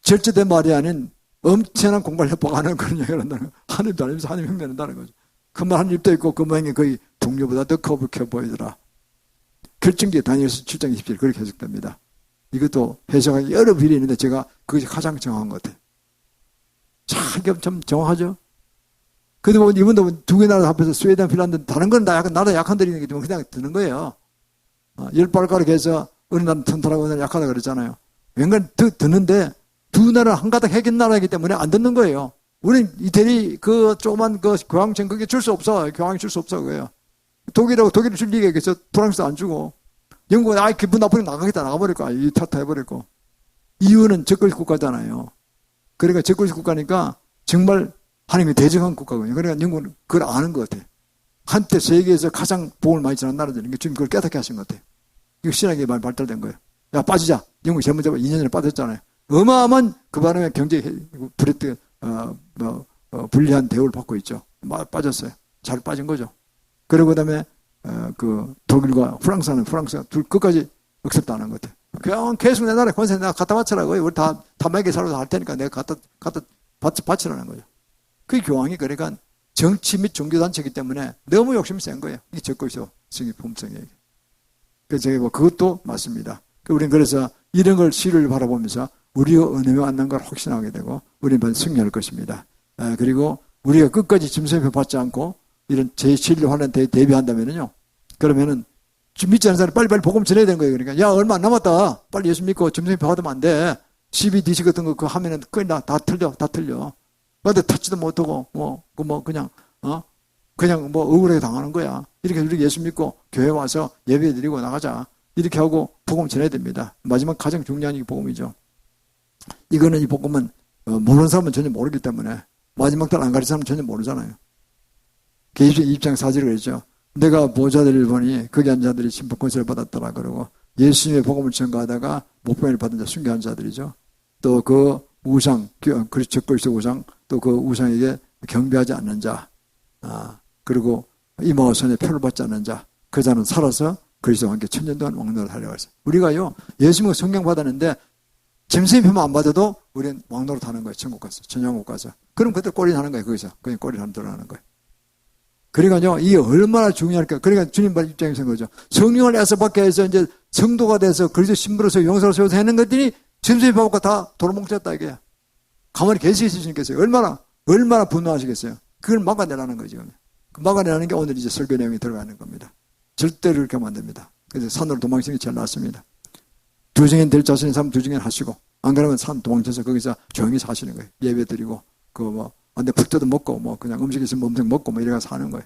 A: 절제된 말이 아닌 엄청난 공간을 협박하는 그런 얘기를 한다는 거예요. 하나님도 아니면서 하나님 흉내낸다는 거죠. 그 말 하는 입도 있고 그 모양이 거의 동료보다 더 커 보이더라. 결정기에 다니엘서 7장 20절 그렇게 해석됩니다. 이것도 해석하기 여러 빌이 있는데 제가 그것이 가장 정확한 것 같아요. 참 정확하죠? 그런데 보면 이분도 두 개 나라 합해서 스웨덴, 핀란드 다른 건 다 약간 나라 약한 데이기 때문에 그냥 드는 거예요. 열 발가락 해서 어느 나라는 튼튼하고 어느 나라는 약하다 그랬잖아요. 왠가 드는데 두 나라 한 가닥 핵인 나라이기 때문에 안 듣는 거예요. 우린 이태리 그 조그만 그 교황청 그게 줄 수 없어. 교황이 줄 수 없어 그거예요. 독일을 줄 리가 있겠어. 프랑스도 안 주고. 영국은 기분 나쁘니까 나가겠다 나가버릴 거야. 이 탓 해버릴 거. 이유는 적그리스 국가잖아요. 그러니까 적그리스 국가니까 정말 하나님이 대적한 국가거든요. 그러니까 영국은 그걸 아는 것 같아요. 한때 세계에서 가장 복을 많이 전한 나라들이니까 지금 그걸 깨닫게 하신 것 같아요. 이거 신학이 많이 발달된 거예요. 야 빠지자. 영국이 제일 먼저 2년 전에 빠졌잖아요. 어마어마한 그 바람에 경제 불리한 대우를 받고 있죠. 빠졌어요. 잘 빠진 거죠. 그리고 그다음에 그 독일과 프랑스가 둘 끝까지 억셉도 안 한 것 같아요. 그냥 계속 내 나라에 권세 내가 갖다 바치라고요. 우리 다 매개 살아도 할 테니까 내가 갖다 바치라는 거죠. 그 교황이 그러니까 정치 및 종교단체이기 때문에 너무 욕심이 센 거예요. 이게 적그리스도 성의 품성이에요. 그래서 제가 그것도 맞습니다. 우리는 그래서 이런 걸 시를 바라보면서 우리가 은혜에 만난 걸 확신하게 되고 우리는 승리할 것입니다. 그리고 우리가 끝까지 짐승표 받지 않고 이런 제7일 환란에 대비한다면요. 그러면은 믿지 않는 사람이 빨리빨리 복음 전해야 되는 거예요. 그러니까 야 얼마 안 남았다. 빨리 예수 믿고 짐승표 받으면 안 돼. CBDC 같은 거 그거 하면은 끝나 다 틀려. 근데 찾지도 못하고 그냥 억울하게 당하는 거야. 이렇게 우리 예수 믿고 교회 와서 예배 드리고 나가자. 이렇게 하고 복음 전해야 됩니다. 마지막 가장 중요한 게 복음이죠. 이거는 이 복음은 모르는 사람은 전혀 모르기 때문에 마지막 날 안 가르치는 사람은 전혀 모르잖아요. 계시록 2장 4절에 그랬죠. 내가 보좌들을 보니 거기 앉은 자들이 심판 권세를 받았더라 그러고 예수님의 복음을 전가하다가 목표를 받은 자 순교한 자들이죠. 또 그 우상, 적그리스도 우상, 또 그 우상에게 경배하지 않는 자, 그리고 이마와 손에 표를 받지 않는 자, 그 자는 살아서 그리스도와 함께 천년 동안 왕노를 하려고 했어요. 우리가요, 예수님을 성경 받았는데 짐승의 표만 안 받아도 우리는 왕노릇 하는 거예요. 천국 가서, 천양국 가서. 그럼 그때 꼬리 하는 거예요. 거기서. 그냥 꼬리 하는 대로 하는 거예요. 그러니까요, 이게 얼마나 중요할까. 그러니까 주님 입장에서 그러죠. 성령을 애써 받게 해서 이제 성도가 돼서 그리스도 신부로서 용서를 세워서 하는 것들이 짐승의 표가 다 도로뭉쳤다 이게. 가만히 계시겠어요. 얼마나 분노하시겠어요. 그걸 막아내라는 거죠. 막아내라는 게 오늘 이제 설교 내용이 들어가는 겁니다. 절대로 그렇게 하면 안 됩니다. 그래서 산으로 도망치는 게 제일 낫습니다. 두 증인 될 자신의 삶 두 증인 하시고, 안 그러면 산 도망쳐서 거기서 조용히 사시는 거예요. 예배 드리고, 근데 붙어도 먹고, 그냥 음식 있으면 음식 먹고, 이래가 사는 거예요.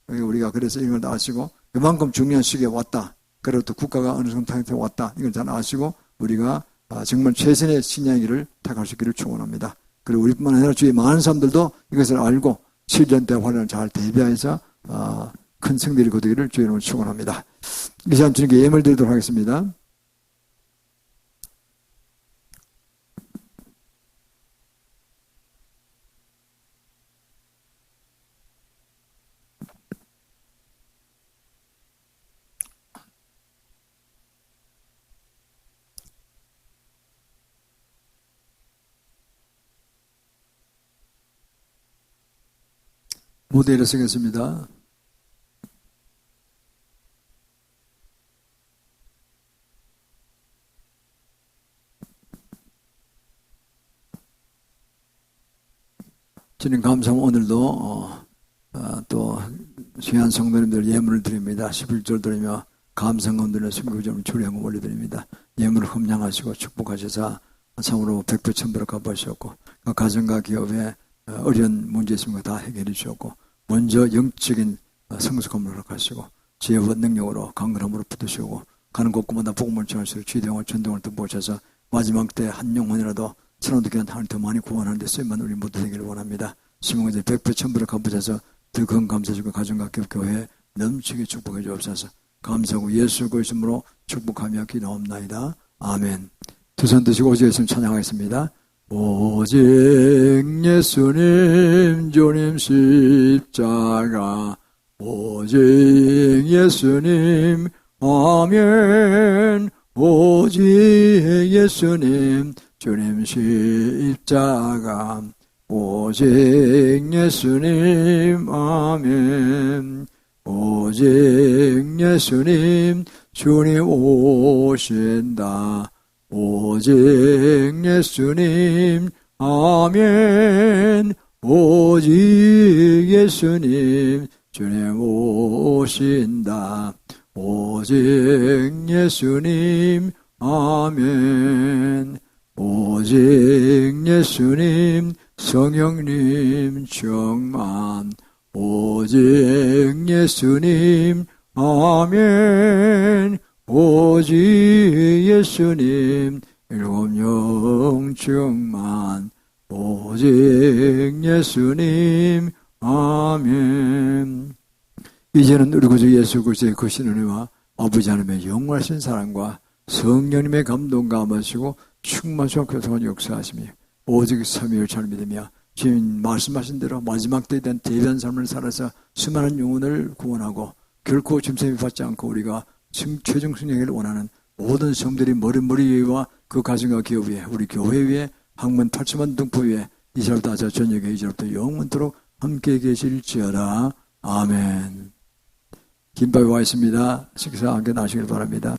A: 우리가 그래서 이걸 다 아시고, 이만큼 중요한 시기에 왔다. 그리고 또 국가가 어느 정도 상태에 왔다. 이걸 잘 아시고, 우리가 정말 최선의 신앙의 길을 택할 수 있기를 축원합니다. 그리고 우리뿐만 아니라 주위의 많은 사람들도 이것을 알고, 7년 때 환란을 잘 대비해서, 큰 승리를 거두기를 주의 이름으로 축원합니다. 이 시간 주님께 예물 드리도록 하겠습니다. 무대에 일어서겠습니다. 주님 감사합니다. 오늘도 또 귀한 성도님들 예물을 드립니다. 11절 드리며 감사원들의 순교점을 주례하고 올려드립니다. 예물을 흠양하시고 축복하셔서 참으로 백배천배로 갚으셨고 그 가정과 기업에 어려운 문제 있으면 다 해결해 주셨고 먼저 영적인 성숙함을 허락하시고 지혜와 능력으로 강건함으로 붙으시고 가는 곳곳마다 복음을 전하시고 주대왕과 전동을 또 보셔서 마지막 때 한 영혼이라도 천원도 귀한 하나님 더 많이 구원하는 데 쓰임만 우리 모두 되기를 원합니다. 시몬이 백배 천배로 갚으셔서 더 큰 감사주고 가정과 기업 교회에 넘치게 축복해 주옵소서. 감사하고 예수 그리스도로 축복하며 기도합나이다. 아멘. 두 손 드시고 오직 예수님 찬양하겠습니다. 오직 예수님 주님 십자가 오직 예수님 아멘. 오직 예수님 주님 십자가 오직 예수님 아멘. 오직 예수님 주님 오신다. 오직 예수님 아멘. 오직 예수님 주님 오신다. 오직 예수님 아멘. 오직 예수님 성령님 충만. 오직 예수님 아멘. 오직 예수님 일곱영 충만. 오직 예수님 아멘. 이제는 우리 구주 예수 그리스도의 거신 은혜와 아버지 하나님의 영원하신 사랑과 성령님의 감동과 감하시고 충만하시고 교통한 역사하시며 오직 삼위를 잘 믿으며 주님 말씀하신 대로 마지막 때에 대한 대변 삶을 살아서 수많은 영혼을 구원하고 결코 짐승이 받지 않고 우리가 최종 승리를 원하는 모든 성들이 머리 위와 그 가정과 기업 위에 우리 교회 위에 학문 8천만 등포 위에 이제부터 아자 저녁에 이제부터 영원토록 함께 계실지어다. 아멘. 김밥이 와 있습니다. 식사 함께 나시길 바랍니다.